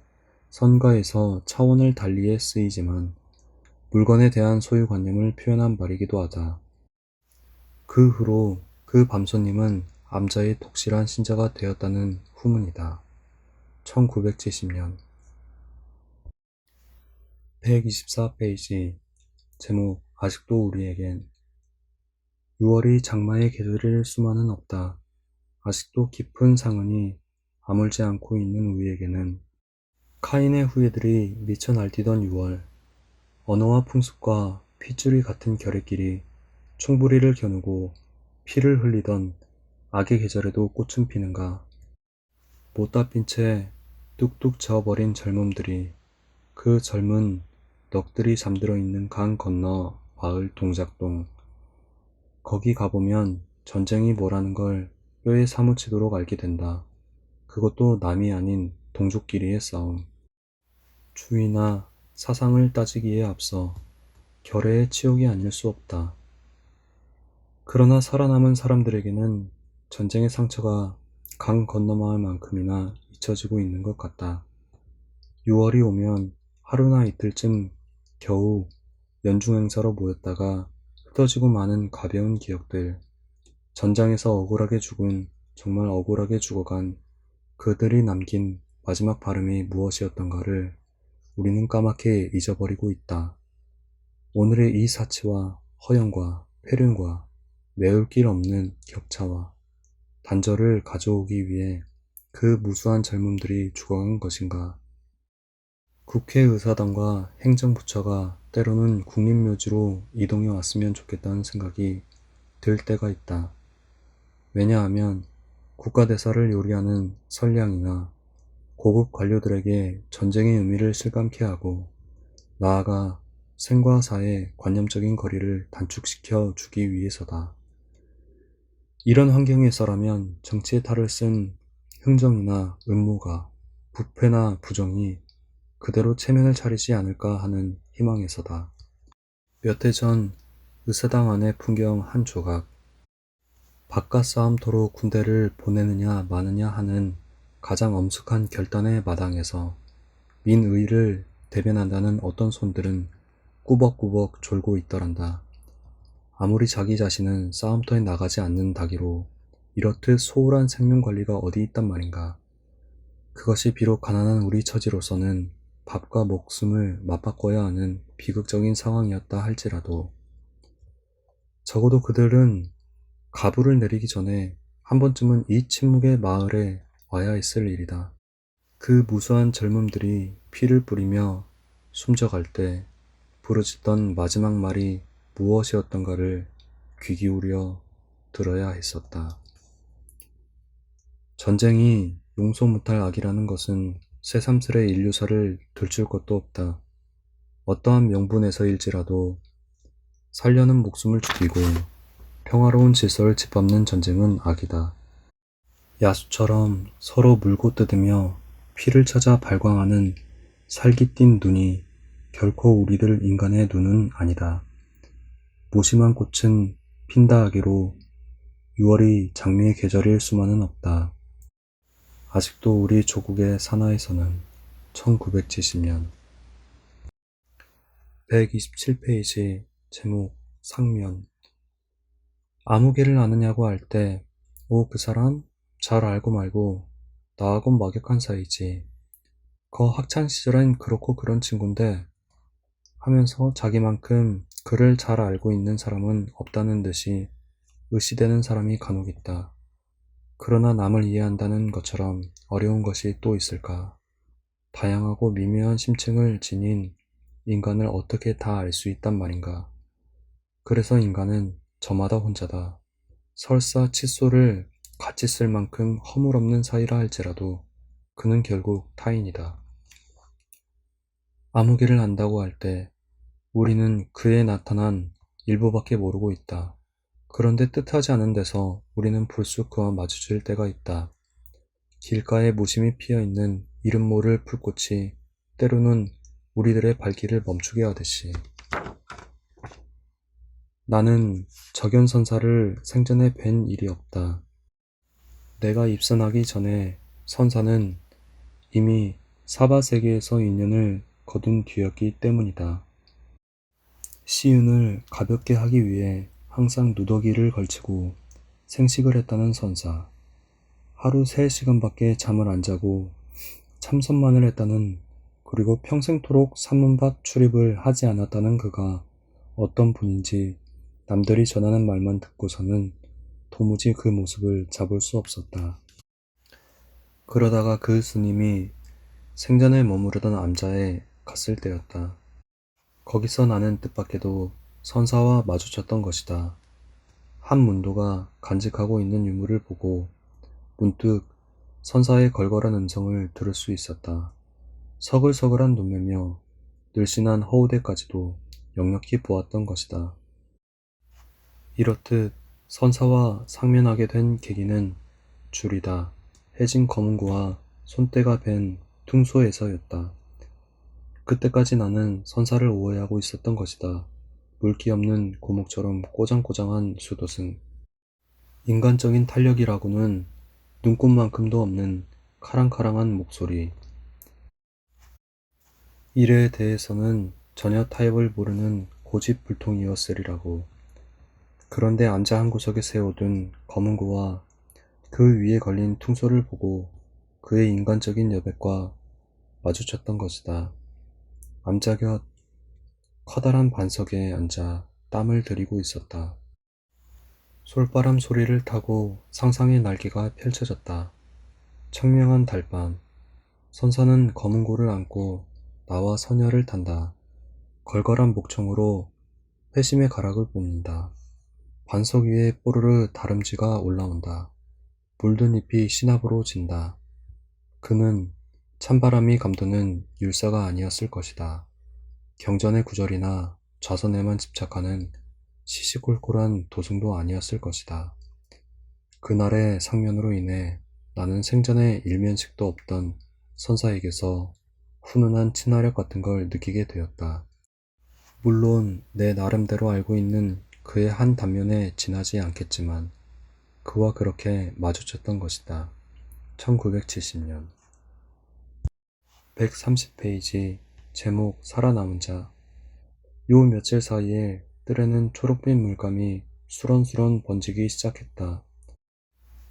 선가에서 차원을 달리에 쓰이지만 물건에 대한 소유관념을 표현한 말이기도 하다. 그 후로 그 밤손님은 암자의 독실한 신자가 되었다는 후문이다. 1970년 124페이지 제목 아직도 우리에겐 6월이 장마의 계절일 수만은 없다. 아직도 깊은 상흔이 아물지 않고 있는 우리에게는 카인의 후예들이 미쳐 날뛰던 6월, 언어와 풍습과 핏줄이 같은 결의끼리 충부리를 겨누고 피를 흘리던 악의 계절에도 꽃은 피는가. 못다 핀 채 뚝뚝 저어버린 젊음들이 그 젊은 넋들이 잠들어 있는 강 건너 마을 동작동. 거기 가보면 전쟁이 뭐라는 걸 뼈에 사무치도록 알게 된다. 그것도 남이 아닌 동족끼리의 싸움. 주의나 사상을 따지기에 앞서 결의의 치욕이 아닐 수 없다. 그러나 살아남은 사람들에게는 전쟁의 상처가 강 건너마을만큼이나 잊혀지고 있는 것 같다. 6월이 오면 하루나 이틀쯤 겨우 연중행사로 모였다가 흩어지고 마는 가벼운 기억들, 전장에서 억울하게 죽은, 정말 억울하게 죽어간 그들이 남긴 마지막 발음이 무엇이었던가를 우리는 까맣게 잊어버리고 있다. 오늘의 이 사치와 허영과 폐륜과 메울 길 없는 격차와 단절을 가져오기 위해 그 무수한 젊음들이 죽어간 것인가. 국회의사당과 행정부처가 때로는 국립묘지로 이동해 왔으면 좋겠다는 생각이 들 때가 있다. 왜냐하면 국가대사를 요리하는 선량이나 고급 관료들에게 전쟁의 의미를 실감케 하고 나아가 생과 사의 관념적인 거리를 단축시켜 주기 위해서다. 이런 환경에서라면 정치의 탈을 쓴 흥정이나 음모가 부패나 부정이 그대로 체면을 차리지 않을까 하는 희망에서다. 몇 해 전 의사당 안의 풍경 한 조각. 바깥 싸움터로 군대를 보내느냐 마느냐 하는 가장 엄숙한 결단의 마당에서 민의를 대변한다는 어떤 손들은 꾸벅꾸벅 졸고 있더란다. 아무리 자기 자신은 싸움터에 나가지 않는다기로 이렇듯 소홀한 생명관리가 어디 있단 말인가. 그것이 비록 가난한 우리 처지로서는 밥과 목숨을 맞바꿔야 하는 비극적인 상황이었다 할지라도 적어도 그들은 가부를 내리기 전에 한 번쯤은 이 침묵의 마을에 와야 했을 일이다. 그 무수한 젊음들이 피를 뿌리며 숨져갈 때 부르짖던 마지막 말이 무엇이었던가를 귀 기울여 들어야 했었다. 전쟁이 용서 못할 악이라는 것은 새삼스레 인류사를 들출 것도 없다. 어떠한 명분에서일지라도 살려는 목숨을 죽이고 평화로운 질서를 짓밟는 전쟁은 악이다. 야수처럼 서로 물고 뜯으며 피를 찾아 발광하는 살깃띤 눈이 결코 우리들 인간의 눈은 아니다. 무심한 꽃은 핀다 하기로 6월이 장미의 계절일 수만은 없다. 아직도 우리 조국의 산하에서는 1970년 127페이지 제목 상면 아무개를 아느냐고 할 때 그 사람? 잘 알고 말고 나하곤 막역한 사이지. 거 학창시절엔 그렇고 그런 친군데 하면서 자기만큼 그를 잘 알고 있는 사람은 없다는 듯이 의시되는 사람이 간혹 있다. 그러나 남을 이해한다는 것처럼 어려운 것이 또 있을까? 다양하고 미묘한 심층을 지닌 인간을 어떻게 다 알 수 있단 말인가? 그래서 인간은 저마다 혼자다. 설사 칫솔을 같이 쓸 만큼 허물없는 사이라 할지라도 그는 결국 타인이다. 아무개를 안다고 할 때 우리는 그에 나타난 일부밖에 모르고 있다. 그런데 뜻하지 않은 데서 우리는 불쑥 그와 마주칠 때가 있다. 길가에 무심히 피어있는 이름 모를 풀꽃이 때로는 우리들의 발길을 멈추게 하듯이. 나는 적연선사를 생전에 뵌 일이 없다. 내가 입선하기 전에 선사는 이미 사바세계에서 인연을 거둔 뒤였기 때문이다. 시운을 가볍게 하기 위해 항상 누더기를 걸치고 생식을 했다는 선사. 하루 3시간밖에 잠을 안 자고 참선만을 했다는, 그리고 평생토록 산문밭 출입을 하지 않았다는 그가 어떤 분인지 남들이 전하는 말만 듣고서는 도무지 그 모습을 잡을 수 없었다. 그러다가 그 스님이 생전에 머무르던 암자에 갔을 때였다. 거기서 나는 뜻밖에도 선사와 마주쳤던 것이다. 한 문도가 간직하고 있는 유물을 보고 문득 선사의 걸걸한 음성을 들을 수 있었다. 서글서글한 눈매며 늘씬한 허우대까지도 역력히 보았던 것이다. 이렇듯 선사와 상면하게 된 계기는 줄이다 해진 검은고와 손때가 밴 퉁소에서였다. 그때까지 나는 선사를 오해하고 있었던 것이다. 물기 없는 고목처럼 꼬장꼬장한 수도승. 인간적인 탄력이라고는 눈꽃만큼도 없는 카랑카랑한 목소리. 일에 대해서는 전혀 타협을 모르는 고집불통이었으리라고. 그런데 앉아 한 구석에 세워둔 검은고와 그 위에 걸린 퉁소를 보고 그의 인간적인 여백과 마주쳤던 것이다. 암자 곁 커다란 반석에 앉아 땀을 들이고 있었다. 솔바람 소리를 타고 상상의 날개가 펼쳐졌다. 청명한 달밤. 선사는 검은고를 안고 나와 선녀를 탄다. 걸걸한 목청으로 회심의 가락을 뽐는다. 반석 위에 뽀르르 다름쥐가 올라온다. 물든 잎이 시나브로 진다. 그는 찬바람이 감도는 율사가 아니었을 것이다. 경전의 구절이나 좌선에만 집착하는 시시콜콜한 도승도 아니었을 것이다. 그날의 상면으로 인해 나는 생전에 일면식도 없던 선사에게서 훈훈한 친화력 같은 걸 느끼게 되었다. 물론 내 나름대로 알고 있는 그의 한 단면에 지나지 않겠지만 그와 그렇게 마주쳤던 것이다. 1970년 130페이지 제목 살아남은 자. 요 며칠 사이에 뜰에는 초록빛 물감이 수런수런 번지기 시작했다.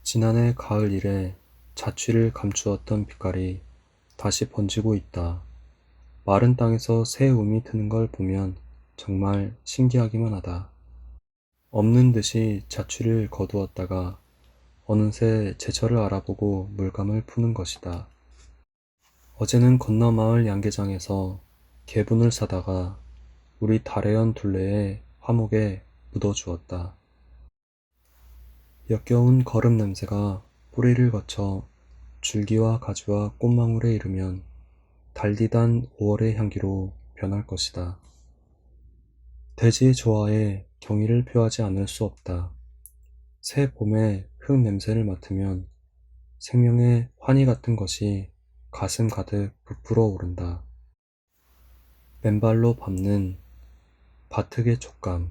지난해 가을 이래 자취를 감추었던 빛깔이 다시 번지고 있다. 마른 땅에서 새 움이 트는 걸 보면 정말 신기하기만 하다. 없는 듯이 자취를 거두었다가 어느새 제철을 알아보고 물감을 푸는 것이다. 어제는 건너 마을 양계장에서 개분을 사다가 우리 다래연 둘레의 화목에 묻어주었다. 역겨운 거름 냄새가 뿌리를 거쳐 줄기와 가지와 꽃망울에 이르면 달디단 5월의 향기로 변할 것이다. 대지의 조화에 경의를 표하지 않을 수 없다. 새 봄의 흙 냄새를 맡으면 생명의 환희 같은 것이 가슴 가득 부풀어 오른다. 맨발로 밟는 바특의 촉감,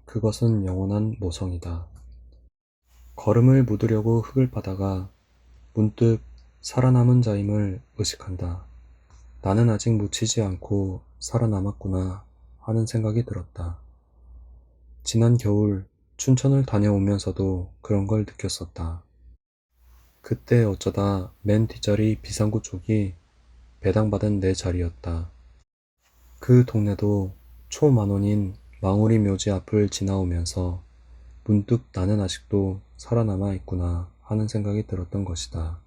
그것은 영원한 모성이다. 걸음을 묻으려고 흙을 파다가 문득 살아남은 자임을 의식한다. 나는 아직 묻히지 않고 살아남았구나 하는 생각이 들었다. 지난 겨울 춘천을 다녀오면서도 그런 걸 느꼈었다. 그때 어쩌다 맨 뒷자리 비상구 쪽이 배당받은 내 자리였다. 그 동네도 초만원인 망우리 묘지 앞을 지나오면서 문득 나는 아직도 살아남아 있구나 하는 생각이 들었던 것이다.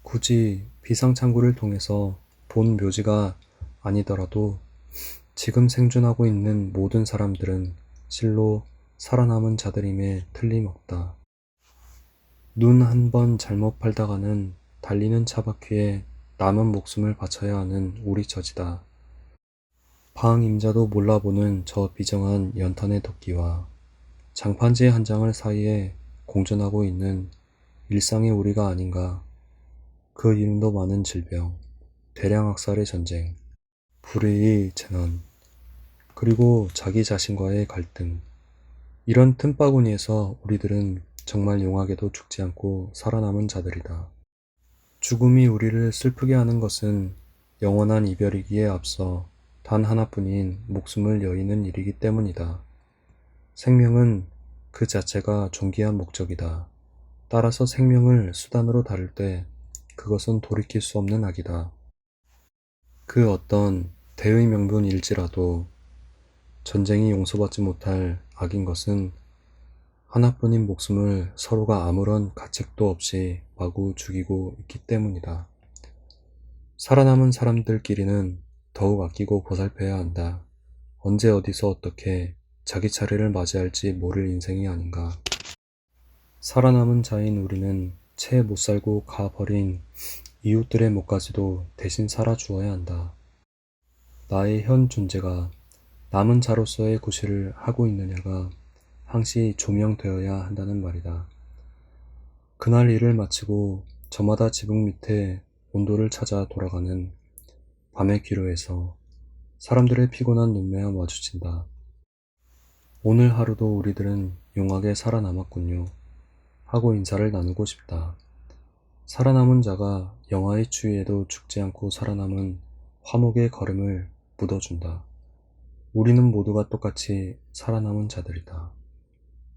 굳이 비상창구를 통해서 본 묘지가 아니더라도 지금 생존하고 있는 모든 사람들은 실로 살아남은 자들임에 틀림없다. 눈 한 번 잘못 팔다가는 달리는 차바퀴에 남은 목숨을 바쳐야 하는 우리 처지다. 방임자도 몰라보는 저 비정한 연탄의 덮기와 장판지 한 장을 사이에 공존하고 있는 일상의 우리가 아닌가. 그 이름도 많은 질병, 대량학살의 전쟁, 불의의 재난, 그리고 자기 자신과의 갈등. 이런 틈바구니에서 우리들은 정말 용하게도 죽지 않고 살아남은 자들이다. 죽음이 우리를 슬프게 하는 것은 영원한 이별이기에 앞서 단 하나뿐인 목숨을 여의는 일이기 때문이다. 생명은 그 자체가 존귀한 목적이다. 따라서 생명을 수단으로 다룰 때 그것은 돌이킬 수 없는 악이다. 그 어떤 대의 명분일지라도 전쟁이 용서받지 못할 악인 것은 하나뿐인 목숨을 서로가 아무런 가책도 없이 마구 죽이고 있기 때문이다. 살아남은 사람들끼리는 더욱 아끼고 보살펴야 한다. 언제 어디서 어떻게 자기 차례를 맞이할지 모를 인생이 아닌가. 살아남은 자인 우리는 채 못 살고 가버린 이웃들의 몫까지도 대신 살아주어야 한다. 나의 현 존재가 남은 자로서의 구실을 하고 있느냐가 항시 조명되어야 한다는 말이다. 그날 일을 마치고 저마다 지붕 밑에 온도를 찾아 돌아가는 밤의 기로에서 사람들의 피곤한 눈매와 마주친다. 오늘 하루도 우리들은 용하게 살아남았군요 하고 인사를 나누고 싶다. 살아남은 자가 영하의 추위에도 죽지 않고 살아남은 화목의 걸음을 묻어준다. 우리는 모두가 똑같이 살아남은 자들이다.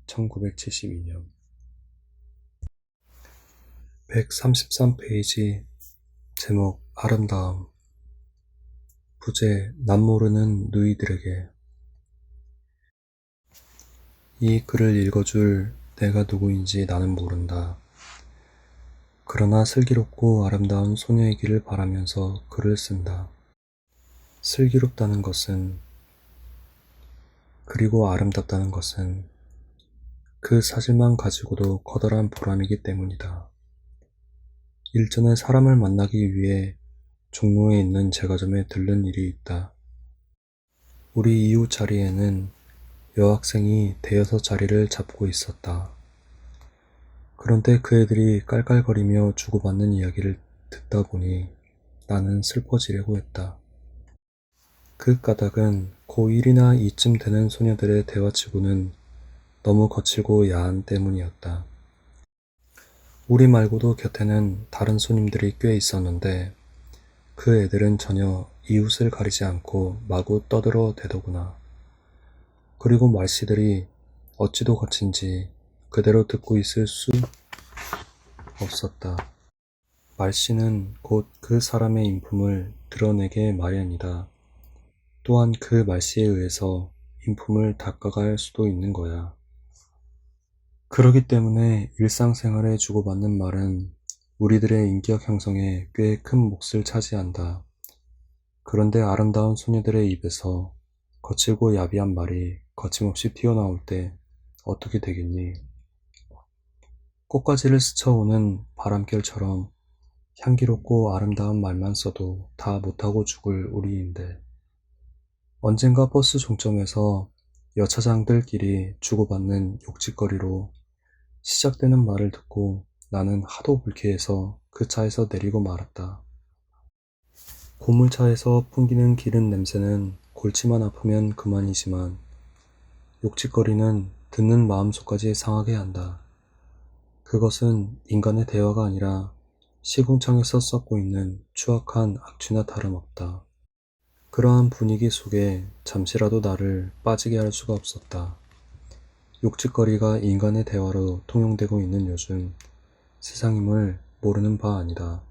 1972년 133페이지 제목 아름다움 부제 남모르는 누이들에게 이 글을 읽어줄 내가 누구인지 나는 모른다. 그러나 슬기롭고 아름다운 소녀이기를 바라면서 글을 쓴다. 슬기롭다는 것은 그리고 아름답다는 것은 그 사실만 가지고도 커다란 보람이기 때문이다. 일전에 사람을 만나기 위해 종로에 있는 제과점에 들른 일이 있다. 우리 이웃 자리에는 여학생이 대여섯 자리를 잡고 있었다. 그런데 그 애들이 깔깔거리며 주고받는 이야기를 듣다 보니 나는 슬퍼지려고 했다. 그 까닭은 고1이나 2쯤 되는 소녀들의 대화치고는 너무 거칠고 야한 때문이었다. 우리 말고도 곁에는 다른 손님들이 꽤 있었는데 그 애들은 전혀 이웃을 가리지 않고 마구 떠들어 대더구나. 그리고 말씨들이 어찌도 거친지 그대로 듣고 있을 수 없었다. 말씨는 곧 그 사람의 인품을 드러내게 마련이다. 또한 그 말씨에 의해서 인품을 닦아갈 수도 있는 거야. 그러기 때문에 일상생활에 주고받는 말은 우리들의 인격 형성에 꽤 큰 몫을 차지한다. 그런데 아름다운 소녀들의 입에서 거칠고 야비한 말이 거침없이 튀어나올 때 어떻게 되겠니? 꽃가지를 스쳐오는 바람결처럼 향기롭고 아름다운 말만 써도 다 못하고 죽을 우리인데 언젠가 버스 종점에서 여차장들끼리 주고받는 욕짓거리로 시작되는 말을 듣고 나는 하도 불쾌해서 그 차에서 내리고 말았다. 고물차에서 풍기는 기름 냄새는 골치만 아프면 그만이지만 욕짓거리는 듣는 마음속까지 상하게 한다. 그것은 인간의 대화가 아니라 시궁창에서 썩고 있는 추악한 악취나 다름없다. 그러한 분위기 속에 잠시라도 나를 빠지게 할 수가 없었다. 욕짓거리가 인간의 대화로 통용되고 있는 요즘 세상임을 모르는 바 아니다.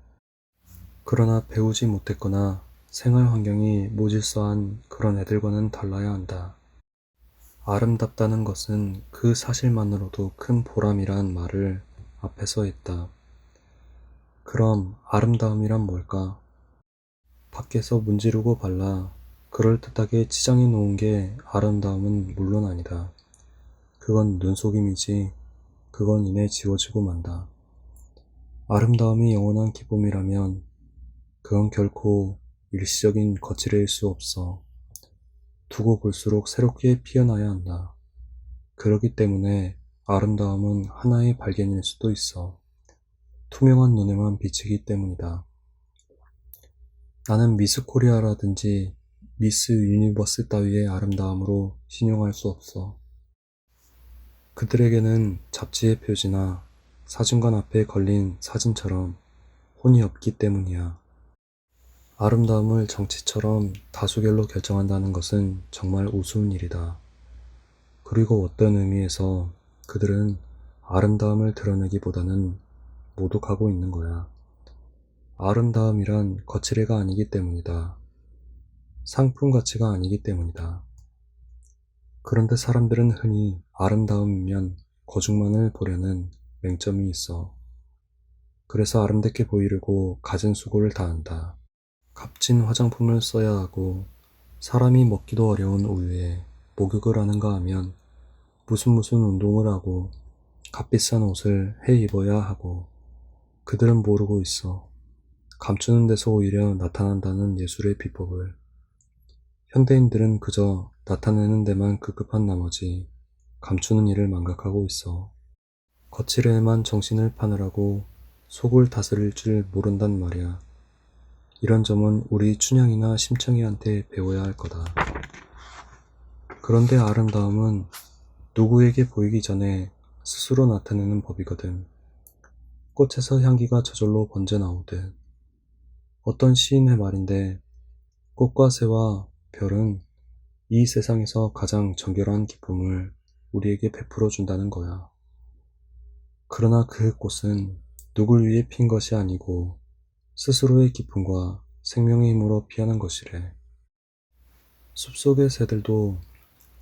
그러나 배우지 못했거나 생활 환경이 모질서한 그런 애들과는 달라야 한다. 아름답다는 것은 그 사실만으로도 큰 보람이란 말을 앞에서 했다. 그럼 아름다움이란 뭘까? 밖에서 문지르고 발라 그럴듯하게 치장해 놓은 게 아름다움은 물론 아니다. 그건 눈속임이지 그건 이내 지워지고 만다. 아름다움이 영원한 기쁨이라면 그건 결코 일시적인 거칠일 수 없어. 두고 볼수록 새롭게 피어나야 한다. 그러기 때문에 아름다움은 하나의 발견일 수도 있어. 투명한 눈에만 비치기 때문이다. 나는 미스 코리아라든지 미스 유니버스 따위의 아름다움으로 신용할 수 없어. 그들에게는 잡지의 표지나 사진관 앞에 걸린 사진처럼 혼이 없기 때문이야. 아름다움을 정치처럼 다수결로 결정한다는 것은 정말 우스운 일이다. 그리고 어떤 의미에서 그들은 아름다움을 드러내기보다는 모독하고 있는 거야. 아름다움이란 거칠애가 아니기 때문이다. 상품 가치가 아니기 때문이다. 그런데 사람들은 흔히 아름다움이면 거중만을 보려는 맹점이 있어. 그래서 아름답게 보이려고 갖은 수고를 다한다. 값진 화장품을 써야 하고 사람이 먹기도 어려운 우유에 목욕을 하는가 하면 무슨 운동을 하고 값비싼 옷을 해 입어야 하고 그들은 모르고 있어. 감추는 데서 오히려 나타난다는 예술의 비법을. 현대인들은 그저 나타내는 데만 급급한 나머지 감추는 일을 망각하고 있어. 거칠에만 정신을 파느라고 속을 다스릴 줄 모른단 말이야. 이런 점은 우리 춘향이나 심청이한테 배워야 할 거다. 그런데 아름다움은 누구에게 보이기 전에 스스로 나타내는 법이거든. 꽃에서 향기가 저절로 번져 나오듯. 어떤 시인의 말인데 꽃과 새와 별은 이 세상에서 가장 정결한 기쁨을 우리에게 베풀어 준다는 거야. 그러나 그 꽃은 누굴 위해 핀 것이 아니고 스스로의 기쁨과 생명의 힘으로 피어난 것이래. 숲속의 새들도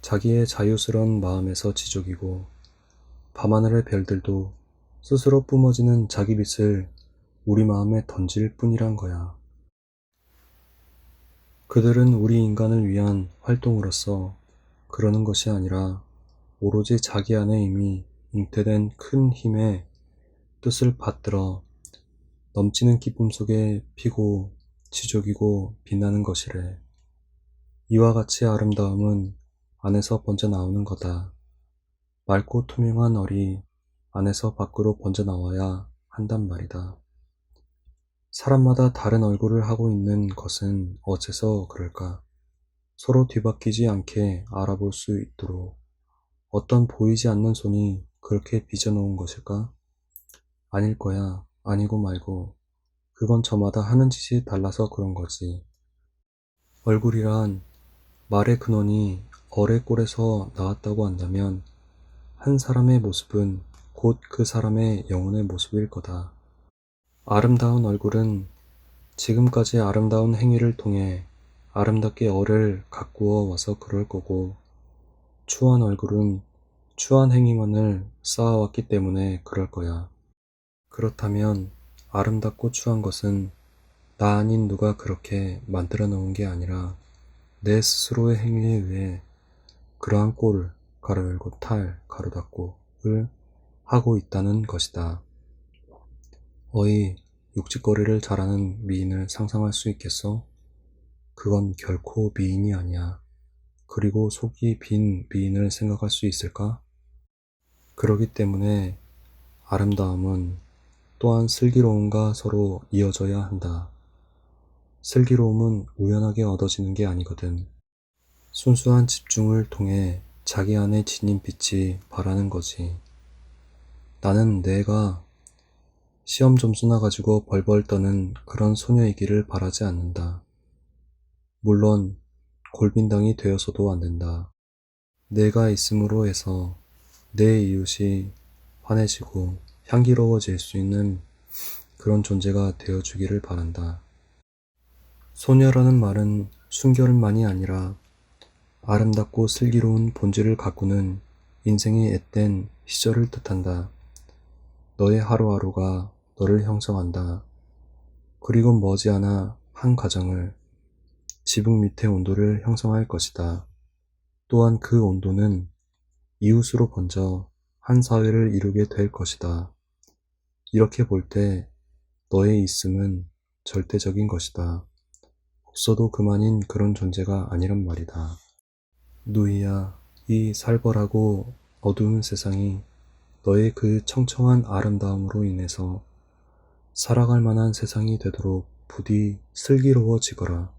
자기의 자유스러운 마음에서 지족이고 밤하늘의 별들도 스스로 뿜어지는 자기 빛을 우리 마음에 던질 뿐이란 거야. 그들은 우리 인간을 위한 활동으로서 그러는 것이 아니라 오로지 자기 안에 이미 잉태된 큰 힘의 뜻을 받들어 넘치는 기쁨 속에 피고 지족이고 빛나는 것이래. 이와 같이 아름다움은 안에서 번져 나오는 거다. 맑고 투명한 얼이 안에서 밖으로 번져 나와야 한단 말이다. 사람마다 다른 얼굴을 하고 있는 것은 어째서 그럴까? 서로 뒤바뀌지 않게 알아볼 수 있도록 어떤 보이지 않는 손이 그렇게 빚어놓은 것일까? 아닐 거야. 아니고 말고. 그건 저마다 하는 짓이 달라서 그런 거지. 얼굴이란 말의 근원이 얼의 꼴에서 나왔다고 한다면 한 사람의 모습은 곧 그 사람의 영혼의 모습일 거다. 아름다운 얼굴은 지금까지 아름다운 행위를 통해 아름답게 얼을 가꾸어 와서 그럴 거고, 추한 얼굴은 추한 행위만을 쌓아왔기 때문에 그럴 거야. 그렇다면 아름답고 추한 것은 나 아닌 누가 그렇게 만들어 놓은 게 아니라 내 스스로의 행위에 의해 그러한 꼴, 가로 열고 탈, 가로 닫고를 하고 있다는 것이다. 어이, 육지거리를 잘하는 미인을 상상할 수 있겠어? 그건 결코 미인이 아니야. 그리고 속이 빈 미인을 생각할 수 있을까? 그러기 때문에 아름다움은 또한 슬기로움과 서로 이어져야 한다. 슬기로움은 우연하게 얻어지는 게 아니거든. 순수한 집중을 통해 자기 안에 지닌 빛이 바라는 거지. 나는 내가 시험 점수나 가지고 벌벌 떠는 그런 소녀이기를 바라지 않는다. 물론 골빈당이 되어서도 안 된다. 내가 있음으로 해서 내 이웃이 환해지고 향기로워질 수 있는 그런 존재가 되어주기를 바란다. 소녀라는 말은 순결만이 아니라 아름답고 슬기로운 본질을 가꾸는 인생의 앳된 시절을 뜻한다. 너의 하루하루가 너를 형성한다. 그리고 머지않아 한 가정을, 지붕 밑의 온도를 형성할 것이다. 또한 그 온도는 이웃으로 번져 한 사회를 이루게 될 것이다. 이렇게 볼 때 너의 있음은 절대적인 것이다. 없어도 그만인 그런 존재가 아니란 말이다. 누이야, 이 살벌하고 어두운 세상이 너의 그 청청한 아름다움으로 인해서 살아갈 만한 세상이 되도록 부디 슬기로워지거라.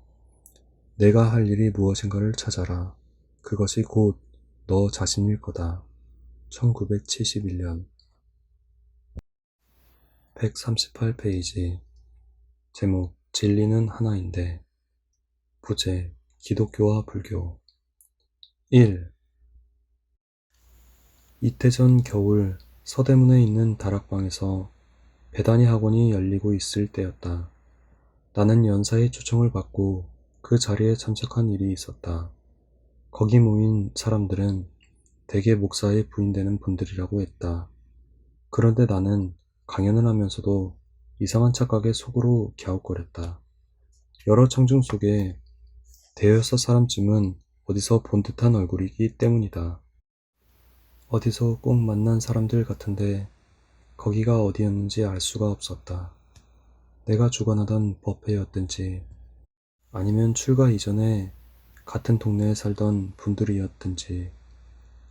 내가 할 일이 무엇인가를 찾아라. 그것이 곧 너 자신일 거다. 1971년 138페이지. 제목 진리는 하나인데. 부제 기독교와 불교. 1. 이태 전 겨울 서대문에 있는 다락방에서 배다니 학원이 열리고 있을 때였다. 나는 연사의 초청을 받고 그 자리에 참석한 일이 있었다. 거기 모인 사람들은 대개 목사의 부인되는 분들이라고 했다. 그런데 나는 강연을 하면서도 이상한 착각에 속으로 갸웃거렸다. 여러 청중 속에 대여섯 사람쯤은 어디서 본 듯한 얼굴이기 때문이다. 어디서 꼭 만난 사람들 같은데 거기가 어디였는지 알 수가 없었다. 내가 주관하던 법회였든지 아니면 출가 이전에 같은 동네에 살던 분들이었든지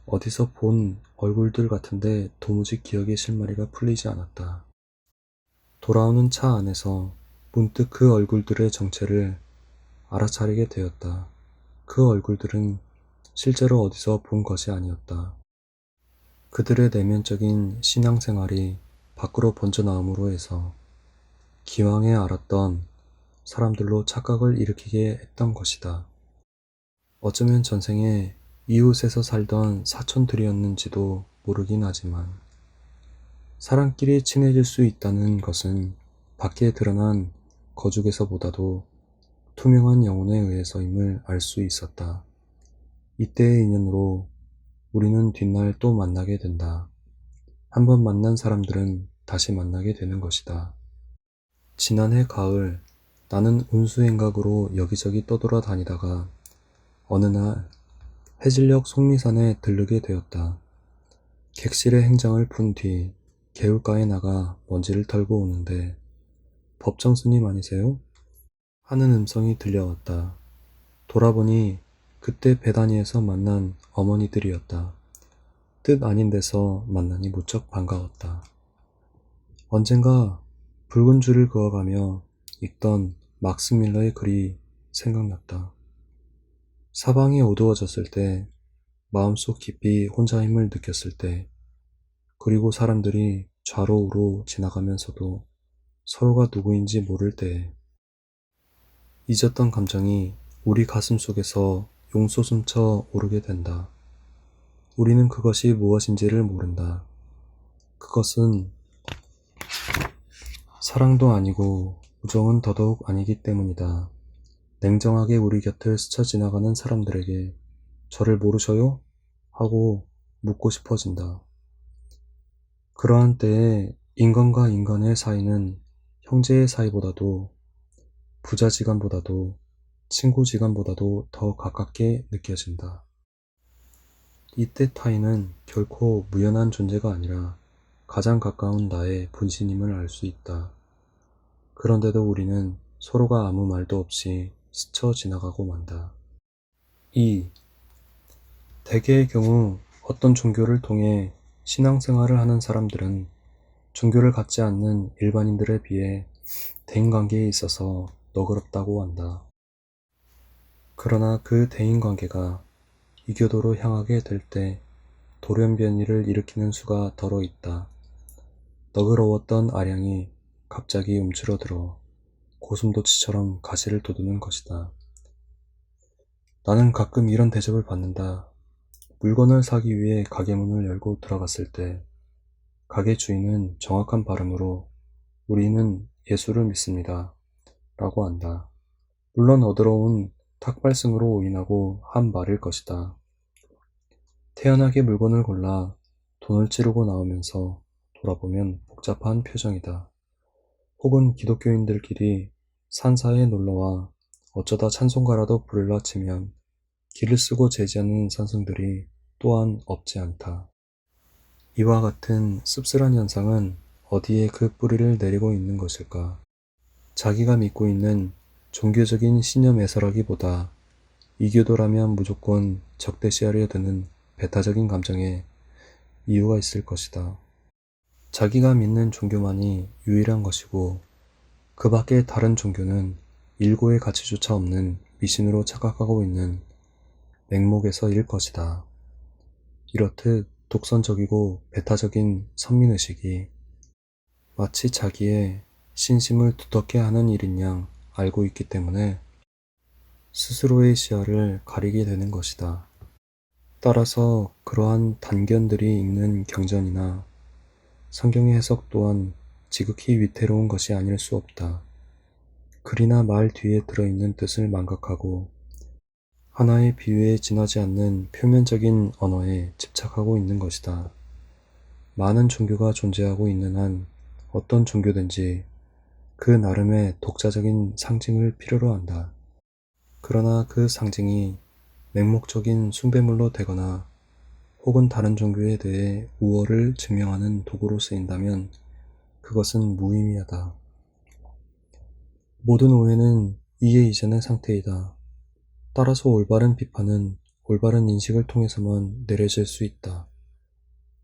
어디서 본 얼굴들 같은데 도무지 기억의 실마리가 풀리지 않았다. 돌아오는 차 안에서 문득 그 얼굴들의 정체를 알아차리게 되었다. 그 얼굴들은 실제로 어디서 본 것이 아니었다. 그들의 내면적인 신앙생활이 밖으로 번져나옴으로 해서 기왕에 알았던 사람들로 착각을 일으키게 했던 것이다. 어쩌면 전생에 이웃에서 살던 사촌들이었는지도 모르긴 하지만 사람끼리 친해질 수 있다는 것은 밖에 드러난 거죽에서보다도 투명한 영혼에 의해서임을 알 수 있었다. 이때의 인연으로 우리는 뒷날 또 만나게 된다. 한번 만난 사람들은 다시 만나게 되는 것이다. 지난해 가을 나는 운수행각으로 여기저기 떠돌아다니다가 어느 날 해질녘 속리산에 들르게 되었다. 객실의 행장을 푼 뒤 개울가에 나가 먼지를 털고 오는데 법정 스님 아니세요? 하는 음성이 들려왔다. 돌아보니 그때 배단위에서 만난 어머니들이었다. 뜻 아닌 데서 만나니 무척 반가웠다. 언젠가 붉은 줄을 그어가며 읽던 막스 밀러의 글이 생각났다. 사방이 어두워졌을 때, 마음속 깊이 혼자임을 느꼈을 때, 그리고 사람들이 좌로 우로 지나가면서도 서로가 누구인지 모를 때에 잊었던 감정이 우리 가슴 속에서 용솟음쳐 오르게 된다. 우리는 그것이 무엇인지를 모른다. 그것은 사랑도 아니고 우정은 더더욱 아니기 때문이다. 냉정하게 우리 곁을 스쳐 지나가는 사람들에게 저를 모르셔요? 하고 묻고 싶어진다. 그러한 때에 인간과 인간의 사이는 형제의 사이보다도 부자지간보다도 친구지간보다도 더 가깝게 느껴진다. 이때 타인은 결코 무연한 존재가 아니라 가장 가까운 나의 분신임을 알 수 있다. 그런데도 우리는 서로가 아무 말도 없이 스쳐 지나가고 만다. 2. 대개의 경우 어떤 종교를 통해 신앙생활을 하는 사람들은 종교를 갖지 않는 일반인들에 비해 대인관계에 있어서 너그럽다고 한다. 그러나 그 대인관계가 이교도로 향하게 될 때 돌연변이를 일으키는 수가 더러 있다. 너그러웠던 아량이 갑자기 움츠러들어 고슴도치처럼 가시를 돋우는 것이다. 나는 가끔 이런 대접을 받는다. 물건을 사기 위해 가게 문을 열고 들어갔을 때 가게 주인은 정확한 발음으로 우리는 예수를 믿습니다. 라고 한다. 물론 어드러운 탁발승으로 오인하고 한 말일 것이다. 태연하게 물건을 골라 돈을 치르고 나오면서 돌아보면 복잡한 표정이다. 혹은 기독교인들끼리 산사에 놀러와 어쩌다 찬송가라도 부르려 치면 길을 쓰고 제지하는 산성들이 또한 없지 않다. 이와 같은 씁쓸한 현상은 어디에 그 뿌리를 내리고 있는 것일까? 자기가 믿고 있는 종교적인 신념에서라기보다 이교도라면 무조건 적대시하려 드는 배타적인 감정에 이유가 있을 것이다. 자기가 믿는 종교만이 유일한 것이고 그 밖의 다른 종교는 일고의 가치조차 없는 미신으로 착각하고 있는 맹목에서일 것이다. 이렇듯 독선적이고 배타적인 선민의식이 마치 자기의 신심을 두텁게 하는 일인 양 알고 있기 때문에 스스로의 시야를 가리게 되는 것이다. 따라서 그러한 단견들이 읽는 경전이나 성경의 해석 또한 지극히 위태로운 것이 아닐 수 없다. 글이나 말 뒤에 들어있는 뜻을 망각하고 하나의 비유에 지나지 않는 표면적인 언어에 집착하고 있는 것이다. 많은 종교가 존재하고 있는 한 어떤 종교든지 그 나름의 독자적인 상징을 필요로 한다. 그러나 그 상징이 맹목적인 숭배물로 되거나 혹은 다른 종교에 대해 우월을 증명하는 도구로 쓰인다면 그것은 무의미하다. 모든 오해는 이해 이전의 상태이다. 따라서 올바른 비판은 올바른 인식을 통해서만 내려질 수 있다.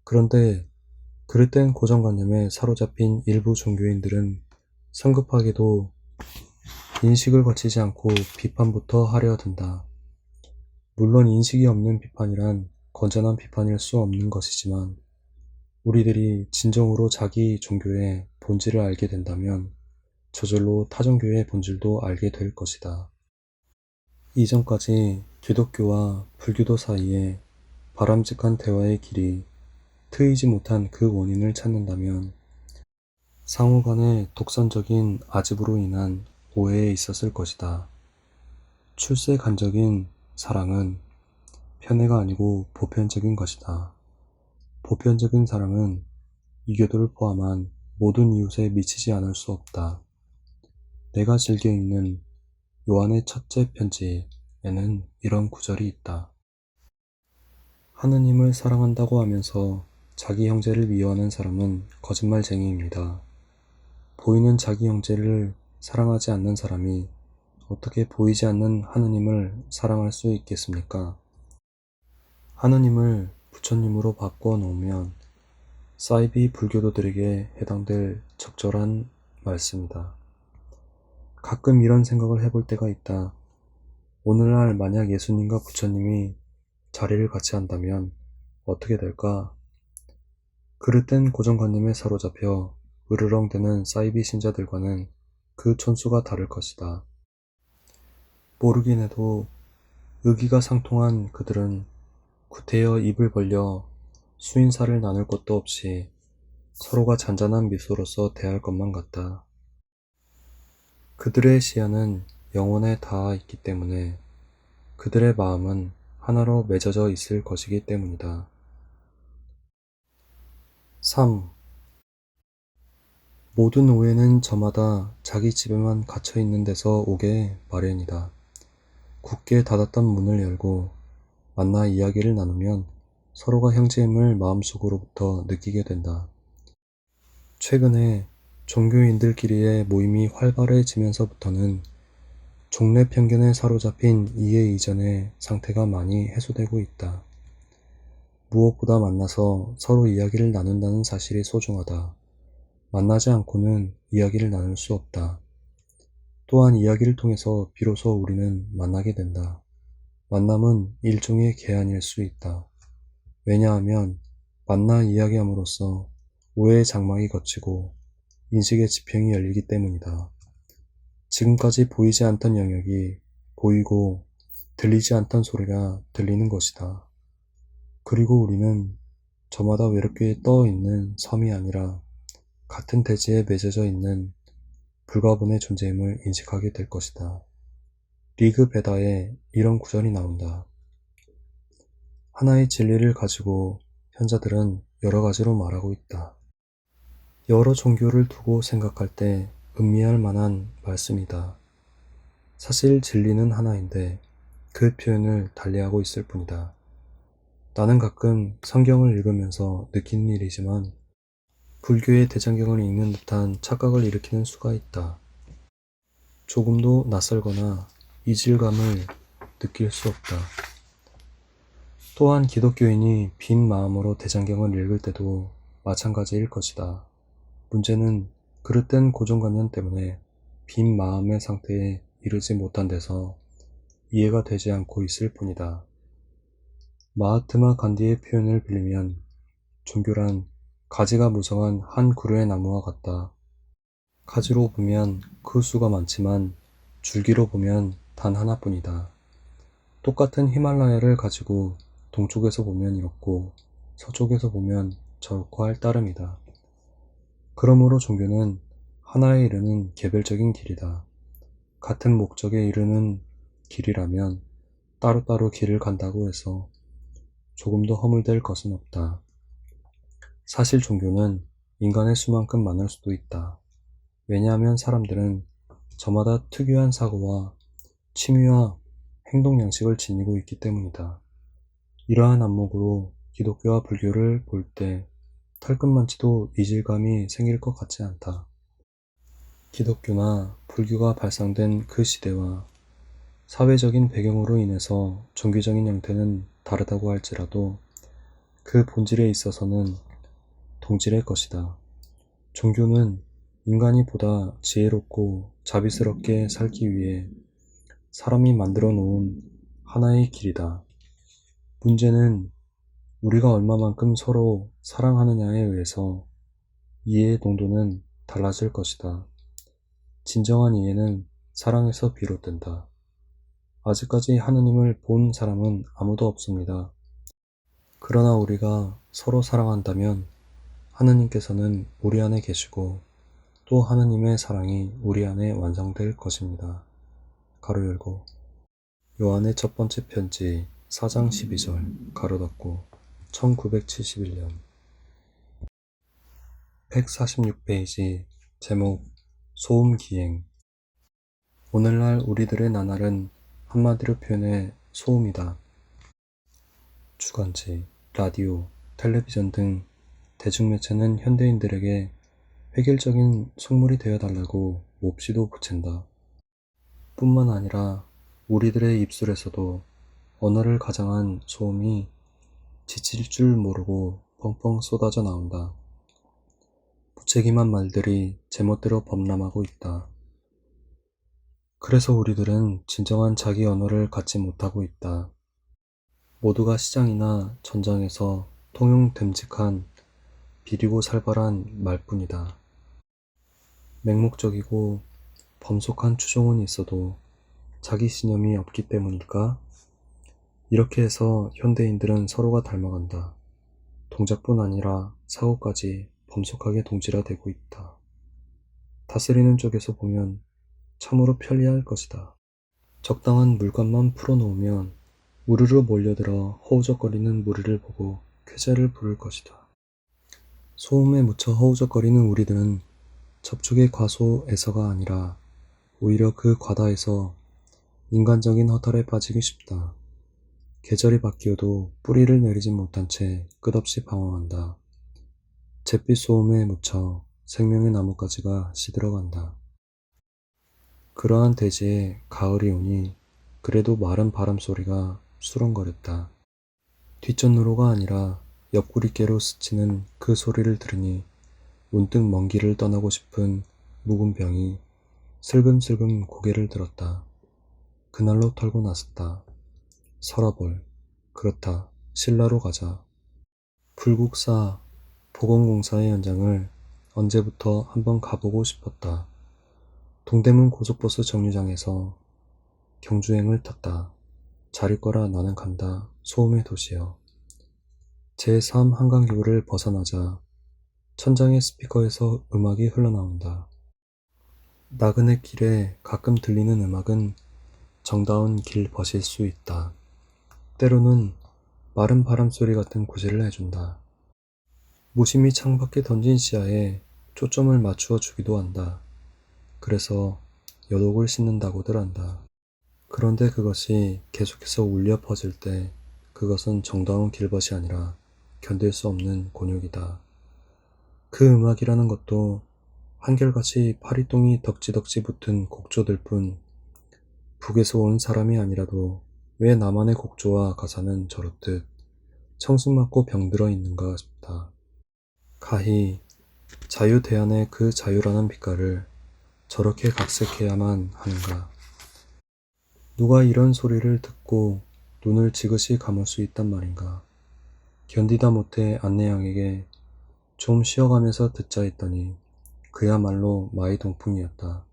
그런데 그릇된 고정관념에 사로잡힌 일부 종교인들은 성급하게도 인식을 거치지 않고 비판부터 하려 든다. 물론 인식이 없는 비판이란 건전한 비판일 수 없는 것이지만 우리들이 진정으로 자기 종교의 본질을 알게 된다면 저절로 타 종교의 본질도 알게 될 것이다. 이전까지 기독교와 불교도 사이에 바람직한 대화의 길이 트이지 못한 그 원인을 찾는다면 상호 간의 독선적인 아집으로 인한 오해에 있었을 것이다. 출세간적인 사랑은 편애가 아니고 보편적인 것이다. 보편적인 사랑은 이교도를 포함한 모든 이웃에 미치지 않을 수 없다. 내가 즐겨 읽는 요한의 첫째 편지에는 이런 구절이 있다. 하느님을 사랑한다고 하면서 자기 형제를 미워하는 사람은 거짓말쟁이입니다. 보이는 자기 형제를 사랑하지 않는 사람이 어떻게 보이지 않는 하느님을 사랑할 수 있겠습니까? 하느님을 부처님으로 바꿔 놓으면 사이비 불교도들에게 해당될 적절한 말씀이다. 가끔 이런 생각을 해볼 때가 있다. 오늘날 만약 예수님과 부처님이 자리를 같이 한다면 어떻게 될까? 그릇된 고정관념에 사로잡혀 으르렁대는 사이비 신자들과는 그 촌수가 다를 것이다. 모르긴 해도 의기가 상통한 그들은 구태여 입을 벌려 수인사를 나눌 것도 없이 서로가 잔잔한 미소로서 대할 것만 같다. 그들의 시야는 영혼에 닿아 있기 때문에 그들의 마음은 하나로 맺어져 있을 것이기 때문이다. 3. 모든 오해는 저마다 자기 집에만 갇혀 있는 데서 오게 마련이다. 굳게 닫았던 문을 열고 만나 이야기를 나누면 서로가 형제임을 마음속으로부터 느끼게 된다. 최근에 종교인들끼리의 모임이 활발해지면서부터는 종래 편견에 사로잡힌 이해 이전의 상태가 많이 해소되고 있다. 무엇보다 만나서 서로 이야기를 나눈다는 사실이 소중하다. 만나지 않고는 이야기를 나눌 수 없다. 또한 이야기를 통해서 비로소 우리는 만나게 된다. 만남은 일종의 계안일 수 있다. 왜냐하면 만나 이야기함으로써 오해의 장막이 걷히고 인식의 지평이 열리기 때문이다. 지금까지 보이지 않던 영역이 보이고 들리지 않던 소리가 들리는 것이다. 그리고 우리는 저마다 외롭게 떠 있는 섬이 아니라 같은 대지에 맺어져 있는 불가분의 존재임을 인식하게 될 것이다. 리그 베다에 이런 구절이 나온다. 하나의 진리를 가지고 현자들은 여러 가지로 말하고 있다. 여러 종교를 두고 생각할 때 음미할 만한 말씀이다. 사실 진리는 하나인데 그 표현을 달리하고 있을 뿐이다. 나는 가끔 성경을 읽으면서 느끼는 일이지만 불교의 대장경을 읽는 듯한 착각을 일으키는 수가 있다. 조금도 낯설거나 이질감을 느낄 수 없다. 또한 기독교인이 빈 마음으로 대장경을 읽을 때도 마찬가지일 것이다. 문제는 그릇된 고정관념 때문에 빈 마음의 상태에 이르지 못한 데서 이해가 되지 않고 있을 뿐이다. 마하트마 간디의 표현을 빌리면 종교란 가지가 무성한 한 그루의 나무와 같다. 가지로 보면 그 수가 많지만 줄기로 보면 단 하나뿐이다. 똑같은 히말라야를 가지고 동쪽에서 보면 이렇고 서쪽에서 보면 저렇고 할 따름이다. 그러므로 종교는 하나에 이르는 개별적인 길이다. 같은 목적에 이르는 길이라면 따로따로 길을 간다고 해서 조금도 허물될 것은 없다. 사실 종교는 인간의 수만큼 많을 수도 있다. 왜냐하면 사람들은 저마다 특유한 사고와 취미와 행동 양식을 지니고 있기 때문이다. 이러한 안목으로 기독교와 불교를 볼 때 털끝만치도 이질감이 생길 것 같지 않다. 기독교나 불교가 발상된 그 시대와 사회적인 배경으로 인해서 종교적인 형태는 다르다고 할지라도 그 본질에 있어서는 동질의 것이다. 종교는 인간이 보다 지혜롭고 자비스럽게 살기 위해 사람이 만들어 놓은 하나의 길이다. 문제는 우리가 얼마만큼 서로 사랑하느냐에 의해서 이해의 농도는 달라질 것이다. 진정한 이해는 사랑에서 비롯된다. 아직까지 하느님을 본 사람은 아무도 없습니다. 그러나 우리가 서로 사랑한다면 하느님께서는 우리 안에 계시고 또 하느님의 사랑이 우리 안에 완성될 것입니다. 가로 열고 요한의 첫 번째 편지 4장 12절 가로 닫고 1971년 146페이지 제목 소음기행 오늘날 우리들의 나날은 한마디로 표현해 소음이다. 주간지, 라디오, 텔레비전 등 대중매체는 현대인들에게 획일적인 속물이 되어달라고 몹시도 부챈다. 뿐만 아니라 우리들의 입술에서도 언어를 가장한 소음이 지칠 줄 모르고 펑펑 쏟아져 나온다. 무책임한 말들이 제멋대로 범람하고 있다. 그래서 우리들은 진정한 자기 언어를 갖지 못하고 있다. 모두가 시장이나 전장에서 통용됨직한 비리고 살벌한 말뿐이다. 맹목적이고 범속한 추종은 있어도 자기 신념이 없기 때문일까? 이렇게 해서 현대인들은 서로가 닮아간다. 동작뿐 아니라 사고까지 범속하게 동질화되고 있다. 다스리는 쪽에서 보면 참으로 편리할 것이다. 적당한 물감만 풀어놓으면 우르르 몰려들어 허우적거리는 무리를 보고 쾌재를 부를 것이다. 소음에 묻혀 허우적거리는 우리들은 접촉의 과소에서가 아니라 오히려 그 과다에서 인간적인 허탈에 빠지기 쉽다. 계절이 바뀌어도 뿌리를 내리지 못한 채 끝없이 방황한다. 잿빛 소음에 묻혀 생명의 나뭇가지가 시들어간다. 그러한 대지에 가을이 오니 그래도 마른 바람 소리가 수렁거렸다. 뒷전으로가 아니라 옆구리께로 스치는 그 소리를 들으니 문득 먼 길을 떠나고 싶은 묵은 병이 슬금슬금 고개를 들었다. 그날로 털고 나섰다. 서라벌. 그렇다. 신라로 가자. 불국사 보건공사의 현장을 언제부터 한번 가보고 싶었다. 동대문 고속버스 정류장에서 경주행을 탔다. 자릴 거라 나는 간다. 소음의 도시여. 제3 한강교를 벗어나자 천장의 스피커에서 음악이 흘러나온다. 나그네 길에 가끔 들리는 음악은 정다운 길벗일 수 있다. 때로는 마른 바람소리 같은 구제를 해준다. 무심히 창밖에 던진 씨앗에 초점을 맞추어 주기도 한다. 그래서 여독을 씻는다고들 한다. 그런데 그것이 계속해서 울려 퍼질 때 그것은 정다운 길벗이 아니라 견딜 수 없는 곤욕이다. 그 음악이라는 것도 한결같이 파리똥이 덕지덕지 붙은 곡조들 뿐 북에서 온 사람이 아니라도 왜 나만의 곡조와 가사는 저렇듯 청승맞고 병들어 있는가 싶다. 가히 자유 대안의 그 자유라는 빛깔을 저렇게 각색해야만 하는가. 누가 이런 소리를 듣고 눈을 지그시 감을 수 있단 말인가. 견디다 못해 안내양에게 좀 쉬어가면서 듣자 했더니 그야말로 마이 동풍이었다.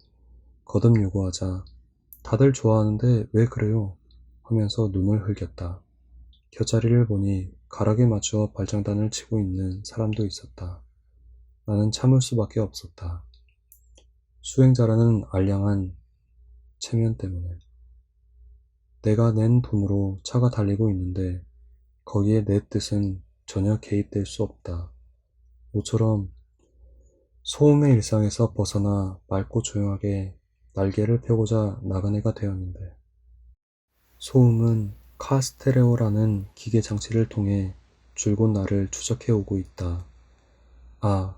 거듭 요구하자 다들 좋아하는데 왜 그래요? 하면서 눈을 흘겼다. 곁자리를 보니 가락에 맞추어 발장단을 치고 있는 사람도 있었다. 나는 참을 수밖에 없었다. 수행자라는 알량한 체면 때문에. 내가 낸 돈으로 차가 달리고 있는데 거기에 내 뜻은 전혀 개입될 수 없다. 모처럼 소음의 일상에서 벗어나 맑고 조용하게 날개를 펴고자 나그네가 되었는데 소음은 카스테레오라는 기계 장치를 통해 줄곧 나를 추적해 오고 있다. 아,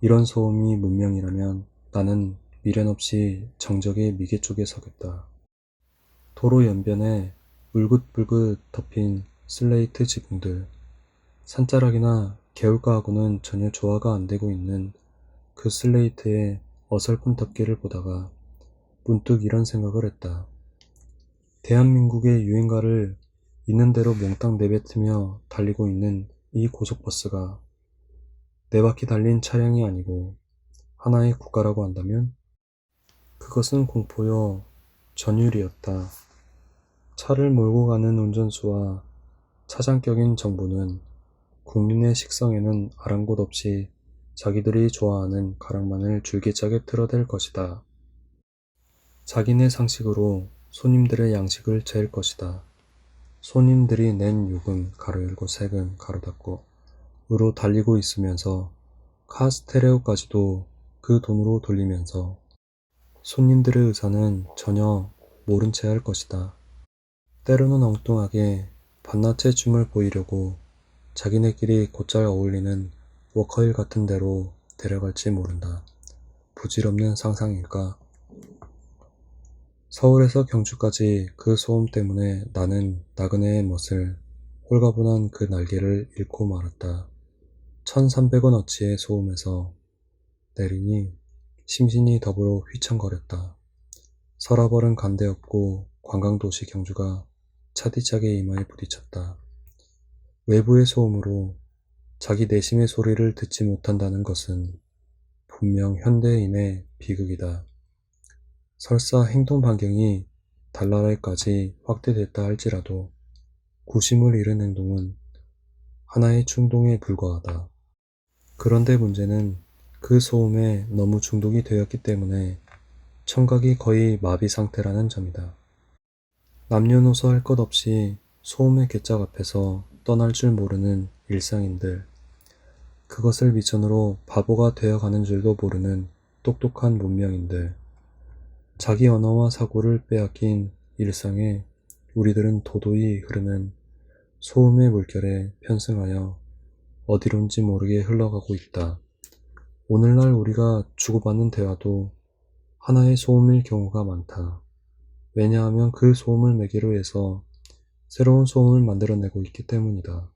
이런 소음이 문명이라면 나는 미련 없이 정적의 미개 쪽에 서겠다. 도로 연변에 울긋불긋 덮인 슬레이트 지붕들, 산자락이나 개울가하고는 전혀 조화가 안 되고 있는 그 슬레이트의 어설픈 덮개를 보다가 문득 이런 생각을 했다. 대한민국의 유행가를 있는 대로 몽땅 내뱉으며 달리고 있는 이 고속버스가 네 바퀴 달린 차량이 아니고 하나의 국가라고 한다면 그것은 공포여 전율이었다. 차를 몰고 가는 운전수와 차장 격인 정부는 국민의 식성에는 아랑곳 없이 자기들이 좋아하는 가락만을 줄기차게 틀어댈 것이다. 자기네 상식으로 손님들의 양식을 잴 것이다. 손님들이 낸 요금 가로 열고 세금 가로 닫고 으로 달리고 있으면서 카스테레오까지도 그 돈으로 돌리면서 손님들의 의사는 전혀 모른 채 할 것이다. 때로는 엉뚱하게 반나체 춤을 보이려고 자기네끼리 곧잘 어울리는 워커힐 같은 데로 데려갈지 모른다. 부질없는 상상일까? 서울에서 경주까지 그 소음 때문에 나는 나그네의 멋을 홀가분한 그 날개를 잃고 말았다. 1300원어치의 소음에서 내리니 심신이 더불어 휘청거렸다. 서라벌은 간데없고 관광도시 경주가 차디차게 이마에 부딪혔다. 외부의 소음으로 자기 내심의 소리를 듣지 못한다는 것은 분명 현대인의 비극이다. 설사 행동 반경이 달나라에까지 확대됐다 할지라도 구심을 잃은 행동은 하나의 충동에 불과하다. 그런데 문제는 그 소음에 너무 중독이 되었기 때문에 청각이 거의 마비 상태라는 점이다. 남녀노소 할 것 없이 소음의 괴짝 앞에서 떠날 줄 모르는 일상인들, 그것을 미천으로 바보가 되어가는 줄도 모르는 똑똑한 문명인들, 자기 언어와 사고를 빼앗긴 일상에 우리들은 도도히 흐르는 소음의 물결에 편승하여 어디론지 모르게 흘러가고 있다. 오늘날 우리가 주고받는 대화도 하나의 소음일 경우가 많다. 왜냐하면 그 소음을 매개로 해서 새로운 소음을 만들어내고 있기 때문이다.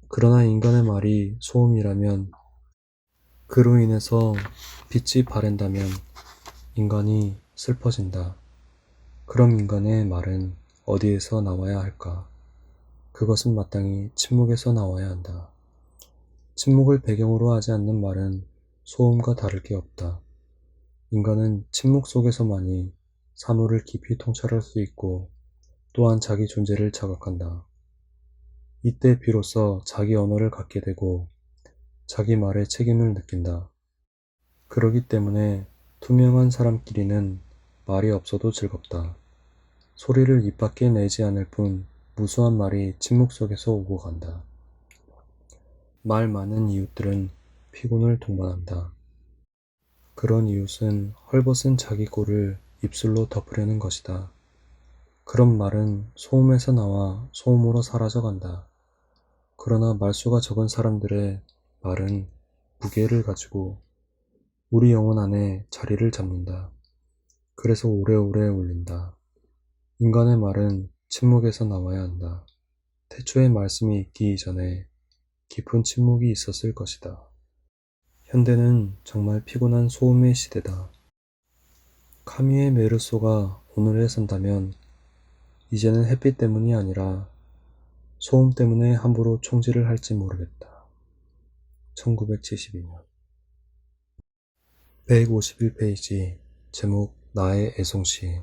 그러나 인간의 말이 소음이라면, 그로 인해서 빛이 바랜다면 인간이 슬퍼진다. 그럼 인간의 말은 어디에서 나와야 할까? 그것은 마땅히 침묵에서 나와야 한다. 침묵을 배경으로 하지 않는 말은 소음과 다를 게 없다. 인간은 침묵 속에서만이 사물을 깊이 통찰할 수 있고 또한 자기 존재를 자각한다. 이때 비로소 자기 언어를 갖게 되고 자기 말에 책임을 느낀다. 그러기 때문에 투명한 사람끼리는 말이 없어도 즐겁다. 소리를 입 밖에 내지 않을 뿐 무수한 말이 침묵 속에서 오고 간다. 말 많은 이웃들은 피곤을 동반한다. 그런 이웃은 헐벗은 자기 꼴을 입술로 덮으려는 것이다. 그런 말은 소음에서 나와 소음으로 사라져간다. 그러나 말수가 적은 사람들의 말은 무게를 가지고 우리 영혼 안에 자리를 잡는다. 그래서 오래오래 울린다. 인간의 말은 침묵에서 나와야 한다. 태초에 말씀이 있기 이전에 깊은 침묵이 있었을 것이다. 현대는 정말 피곤한 소음의 시대다. 카뮈의 메르소가 오늘에 산다면 이제는 햇빛 때문이 아니라 소음 때문에 함부로 총질을 할지 모르겠다. 1972년 151페이지 제목 나의 애송시.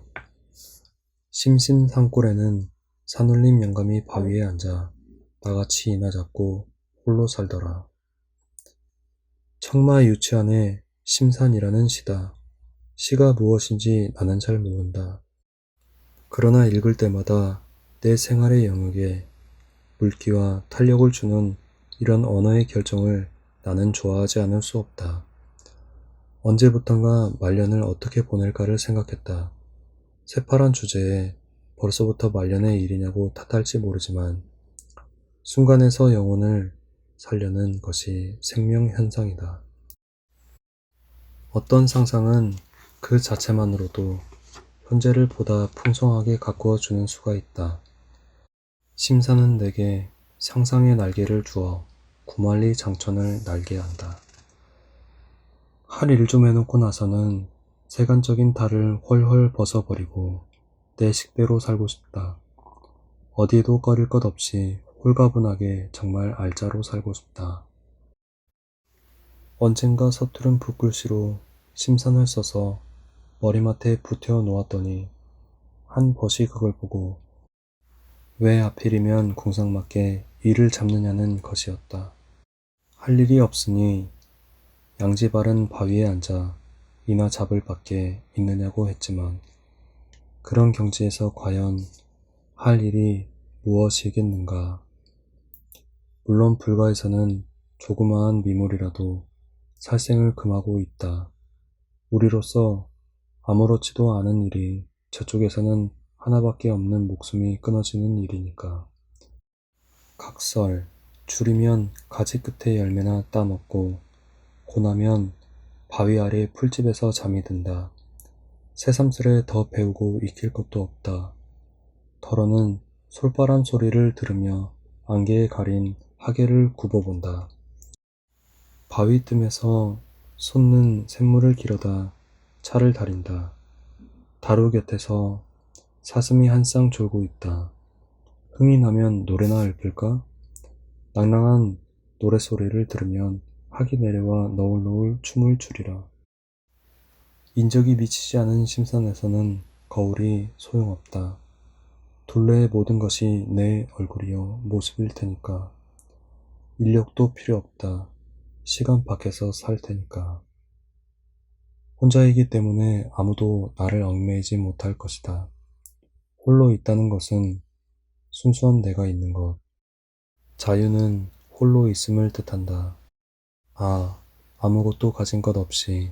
심심산골에는 산울림 영감이 바위에 앉아 나같이 이나 잡고 홀로 살더라. 청마 유치원의 심산이라는 시다. 시가 무엇인지 나는 잘 모른다. 그러나 읽을 때마다 내 생활의 영역에 물기와 탄력을 주는 이런 언어의 결정을 나는 좋아하지 않을 수 없다. 언제부턴가 말년을 어떻게 보낼까를 생각했다. 새파란 주제에 벌써부터 말년의 일이냐고 탓할지 모르지만 순간에서 영혼을 살려는 것이 생명현상이다. 어떤 상상은 그 자체만으로도 현재를 보다 풍성하게 가꾸어 주는 수가 있다. 심사는 내게 상상의 날개를 주어 구만리 장천을 날게 한다. 할 일 좀 해놓고 나서는 세간적인 탈을 훨훨 벗어버리고 내 식대로 살고 싶다. 어디에도 꺼릴 것 없이 홀가분하게 정말 알짜로 살고 싶다. 언젠가 서투른 붓글씨로 심산을 써서 머리맡에 붙여 놓았더니 한 벗이 그걸 보고 왜 하필이면 궁상맞게 일을 잡느냐는 것이었다. 할 일이 없으니 양지바른 바위에 앉아 이나 잡을 밖에 있느냐고 했지만 그런 경지에서 과연 할 일이 무엇이겠는가. 물론 불가에서는 조그마한 미물이라도 살생을 금하고 있다. 우리로서 아무렇지도 않은 일이 저쪽에서는 하나밖에 없는 목숨이 끊어지는 일이니까. 각설, 줄이면 가지 끝에 열매나 따먹고 고나면 바위 아래 풀집에서 잠이 든다. 새삼스레 더 배우고 익힐 것도 없다. 덜어는 솔바람 소리를 들으며 안개에 가린 하계를 굽어본다. 바위 틈에서 솟는 샘물을 기러다 차를 다린다. 다루 곁에서 사슴이 한 쌍 졸고 있다. 흥이 나면 노래나 읊을까? 낭랑한 노랫소리를 들으면 학이 내려와 너울너울 춤을 추리라. 인적이 미치지 않은 심산에서는 거울이 소용없다. 둘레의 모든 것이 내 얼굴이요 모습일 테니까. 인력도 필요 없다. 시간 밖에서 살 테니까. 혼자이기 때문에 아무도 나를 얽매이지 못할 것이다. 홀로 있다는 것은 순수한 내가 있는 것. 자유는 홀로 있음을 뜻한다. 아무것도 가진 것 없이,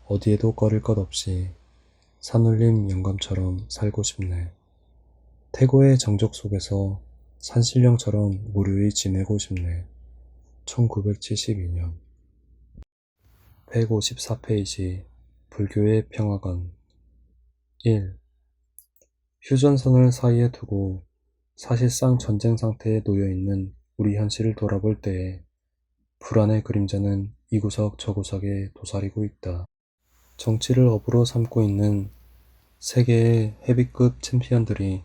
어디에도 꺼릴 것 없이, 산울림 영감처럼 살고 싶네. 태고의 정적 속에서 산신령처럼 무료히 지내고 싶네. 1972년 154페이지 불교의 평화관 1. 휴전선을 사이에 두고 사실상 전쟁 상태에 놓여있는 우리 현실을 돌아볼 때에 불안의 그림자는 이구석 저구석에 도사리고 있다. 정치를 업으로 삼고 있는 세계의 헤비급 챔피언들이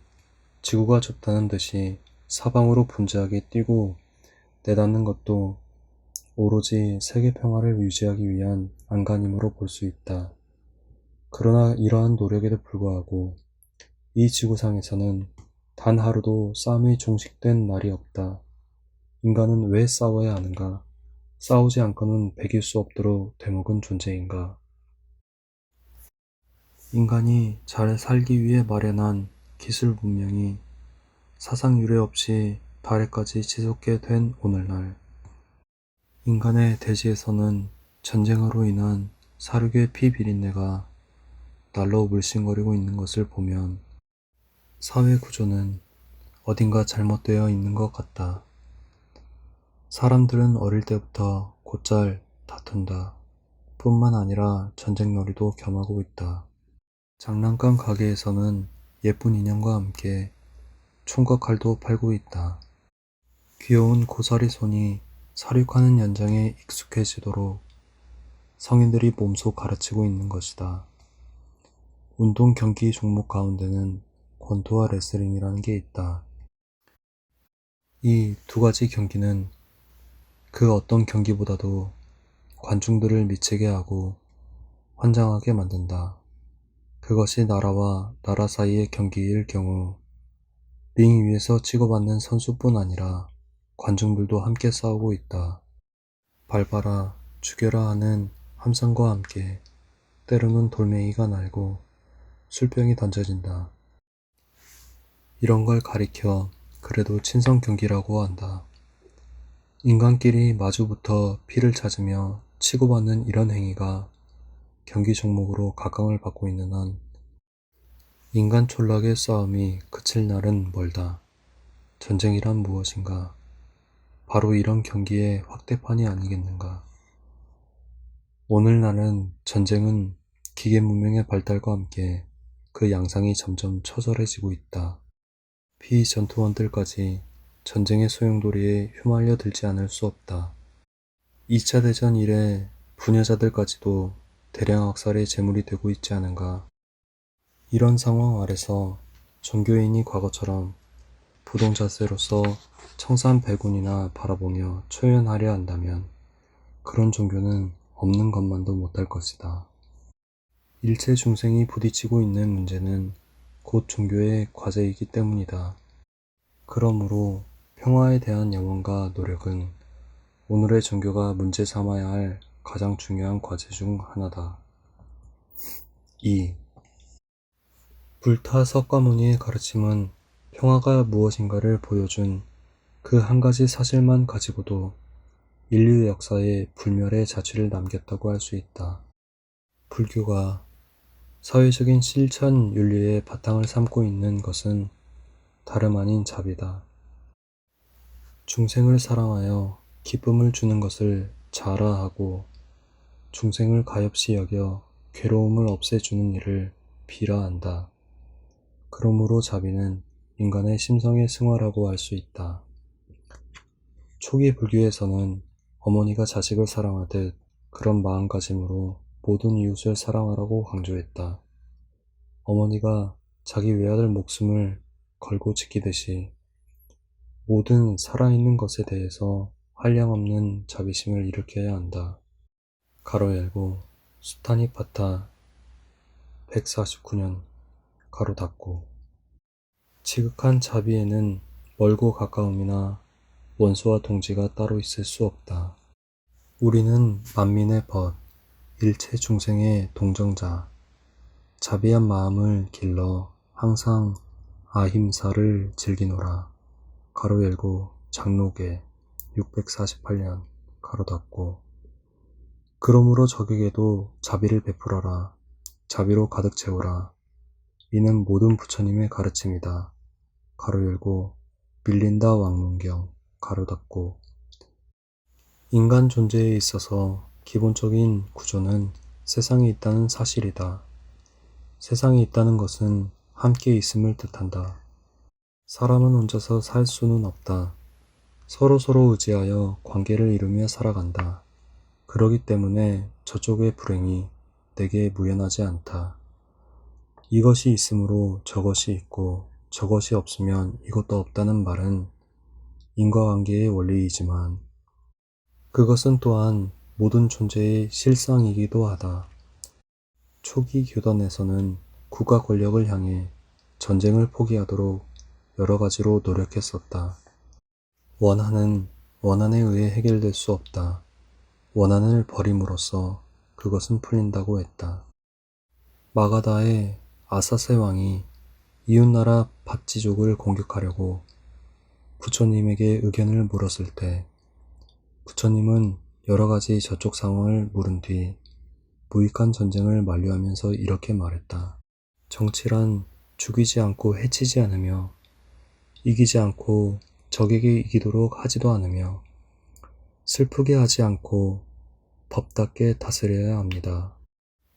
지구가 좁다는 듯이 사방으로 분주하게 뛰고 내닫는 것도 오로지 세계 평화를 유지하기 위한 안간힘으로 볼 수 있다. 그러나 이러한 노력에도 불구하고 이 지구상에서는 단 하루도 싸움이 종식된 날이 없다. 인간은 왜 싸워야 하는가? 싸우지 않고는 배길 수 없도록 되먹은 존재인가? 인간이 잘 살기 위해 마련한 기술 문명이 사상 유례 없이 발해까지 지속게 된 오늘날, 인간의 대지에서는 전쟁으로 인한 사륙의 피비린내가 날로 물씬거리고 있는 것을 보면 사회 구조는 어딘가 잘못되어 있는 것 같다. 사람들은 어릴 때부터 곧잘 다툰다. 뿐만 아니라 전쟁놀이도 겸하고 있다. 장난감 가게에서는 예쁜 인형과 함께 총과 칼도 팔고 있다. 귀여운 고사리 손이 사륙하는 연장에 익숙해지도록 성인들이 몸소 가르치고 있는 것이다. 운동 경기 종목 가운데는 권투와 레슬링이라는 게 있다. 이 두 가지 경기는 그 어떤 경기보다도 관중들을 미치게 하고 환장하게 만든다. 그것이 나라와 나라 사이의 경기일 경우 링 위에서 치고받는 선수뿐 아니라 관중들도 함께 싸우고 있다. 밟아라, 죽여라 하는 함성과 함께 때로는 돌멩이가 날고 술병이 던져진다. 이런 걸 가리켜 그래도 친선 경기라고 한다. 인간끼리 마주부터 피를 찾으며 치고받는 이런 행위가 경기 종목으로 각광을 받고 있는 한 인간 촌락의 싸움이 그칠 날은 멀다. 전쟁이란 무엇인가? 바로 이런 경기의 확대판이 아니겠는가? 오늘날은 전쟁은 기계 문명의 발달과 함께 그 양상이 점점 처절해지고 있다. 비전투원들까지 전쟁의 소용돌이에 휘말려 들지 않을 수 없다. 2차 대전 이래 부녀자들까지도 대량 학살의 제물이 되고 있지 않은가. 이런 상황 아래서 종교인이 과거처럼 부동자세로서 청산배군이나 바라보며 초연하려 한다면 그런 종교는 없는 것만도 못할 것이다. 일체 중생이 부딪히고 있는 문제는 곧 종교의 과제이기 때문이다. 그러므로 평화에 대한 염원과 노력은 오늘의 종교가 문제 삼아야 할 가장 중요한 과제 중 하나다. 2. 불타 석가모니의 가르침은 평화가 무엇인가를 보여준 그 한 가지 사실만 가지고도 인류 역사에 불멸의 자취를 남겼다고 할 수 있다. 불교가 사회적인 실천 윤리의 바탕을 삼고 있는 것은 다름 아닌 자비다. 중생을 사랑하여 기쁨을 주는 것을 자라하고 중생을 가엾이 여겨 괴로움을 없애주는 일을 비라한다. 그러므로 자비는 인간의 심성의 승화라고 할 수 있다. 초기 불교에서는 어머니가 자식을 사랑하듯 그런 마음가짐으로 모든 이웃을 사랑하라고 강조했다. 어머니가 자기 외아들 목숨을 걸고 지키듯이 모든 살아있는 것에 대해서 한량없는 자비심을 일으켜야 한다. 가로 열고 수타니파타 149년 가로 닫고. 지극한 자비에는 멀고 가까움이나 원수와 동지가 따로 있을 수 없다. 우리는 만민의 벗, 일체 중생의 동정자, 자비한 마음을 길러 항상 아힘사를 즐기노라. 가로 열고 장로계 648년 가로 닫고. 그러므로 적에게도 자비를 베풀어라. 자비로 가득 채우라. 이는 모든 부처님의 가르침이다. 가로 열고 밀린다 왕문경 가로 닫고. 인간 존재에 있어서 기본적인 구조는 세상에 있다는 사실이다. 세상에 있다는 것은 함께 있음을 뜻한다. 사람은 혼자서 살 수는 없다. 서로서로 의지하여 관계를 이루며 살아간다. 그러기 때문에 저쪽의 불행이 내게 무연하지 않다. 이것이 있으므로 저것이 있고 저것이 없으면 이것도 없다는 말은 인과관계의 원리이지만 그것은 또한 모든 존재의 실상이기도 하다. 초기 교단에서는 국가 권력을 향해 전쟁을 포기하도록 여러 가지로 노력했었다. 원한은 원한에 의해 해결될 수 없다. 원한을 버림으로써 그것은 풀린다고 했다. 마가다의 아사세 왕이 이웃나라 밧지족을 공격하려고 부처님에게 의견을 물었을 때 부처님은 여러 가지 저쪽 상황을 물은 뒤 무익한 전쟁을 만류하면서 이렇게 말했다. 정치란 죽이지 않고 해치지 않으며 이기지 않고 적에게 이기도록 하지도 않으며 슬프게 하지 않고 법답게 다스려야 합니다.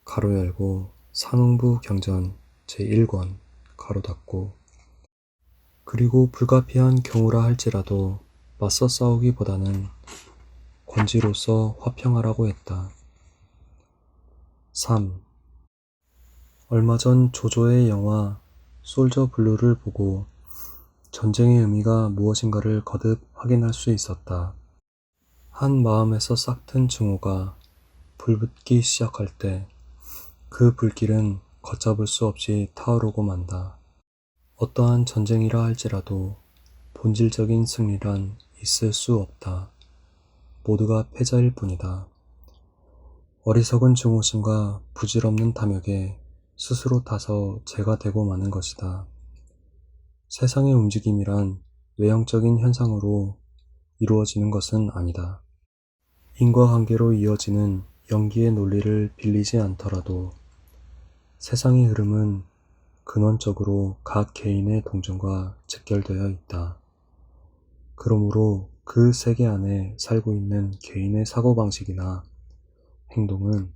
가로 열고 상응부 경전 제1권 가로 닫고. 그리고 불가피한 경우라 할지라도 맞서 싸우기보다는 권지로서 화평하라고 했다. 3. 얼마 전 조조의 영화 솔저 블루를 보고 전쟁의 의미가 무엇인가를 거듭 확인할 수 있었다. 한 마음에서 싹튼 증오가 불붙기 시작할 때 그 불길은 걷잡을 수 없이 타오르고 만다. 어떠한 전쟁이라 할지라도 본질적인 승리란 있을 수 없다. 모두가 패자일 뿐이다. 어리석은 증오심과 부질없는 탐욕에 스스로 타서 죄가 되고 마는 것이다. 세상의 움직임이란 외형적인 현상으로 이루어지는 것은 아니다. 인과관계로 이어지는 연기의 논리를 빌리지 않더라도 세상의 흐름은 근원적으로 각 개인의 동정과 직결되어 있다. 그러므로 그 세계 안에 살고 있는 개인의 사고방식이나 행동은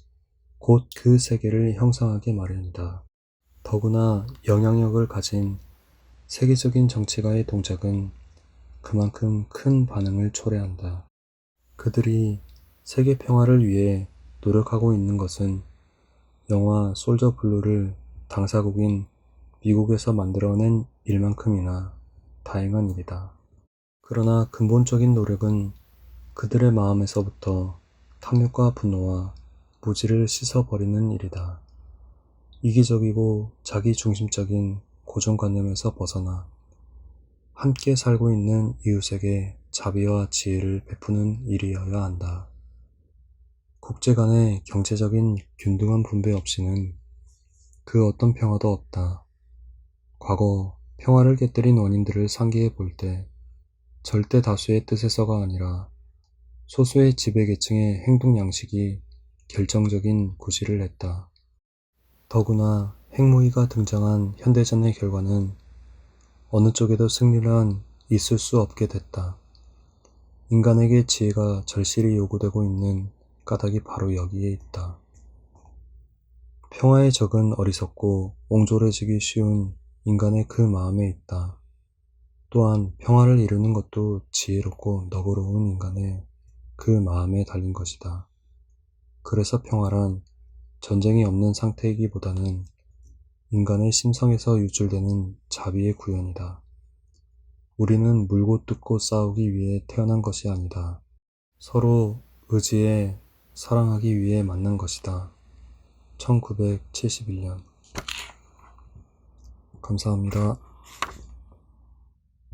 곧 그 세계를 형성하게 마련이다. 더구나 영향력을 가진 세계적인 정치가의 동작은 그만큼 큰 반응을 초래한다. 그들이 세계 평화를 위해 노력하고 있는 것은 영화 솔저 블루를 당사국인 미국에서 만들어낸 일만큼이나 다행한 일이다. 그러나 근본적인 노력은 그들의 마음에서부터 탐욕과 분노와 무지를 씻어버리는 일이다. 이기적이고 자기중심적인 고정관념에서 벗어나 함께 살고 있는 이웃에게 자비와 지혜를 베푸는 일이어야 한다. 국제 간의 경제적인 균등한 분배 없이는 그 어떤 평화도 없다. 과거 평화를 깨뜨린 원인들을 상기해 볼 때 절대 다수의 뜻에서가 아니라 소수의 지배계층의 행동 양식이 결정적인 구실을 했다. 더구나 핵무기가 등장한 현대전의 결과는 어느 쪽에도 승리란 있을 수 없게 됐다. 인간에게 지혜가 절실히 요구되고 있는 까닭이 바로 여기에 있다. 평화의 적은 어리석고 옹졸해지기 쉬운 인간의 그 마음에 있다. 또한 평화를 이루는 것도 지혜롭고 너그러운 인간의 그 마음에 달린 것이다. 그래서 평화란 전쟁이 없는 상태이기보다는 인간의 심성에서 유출되는 자비의 구현이다. 우리는 물고 뜯고 싸우기 위해 태어난 것이 아니다. 서로 의지해 사랑하기 위해 만난 것이다. 1971년. 감사합니다.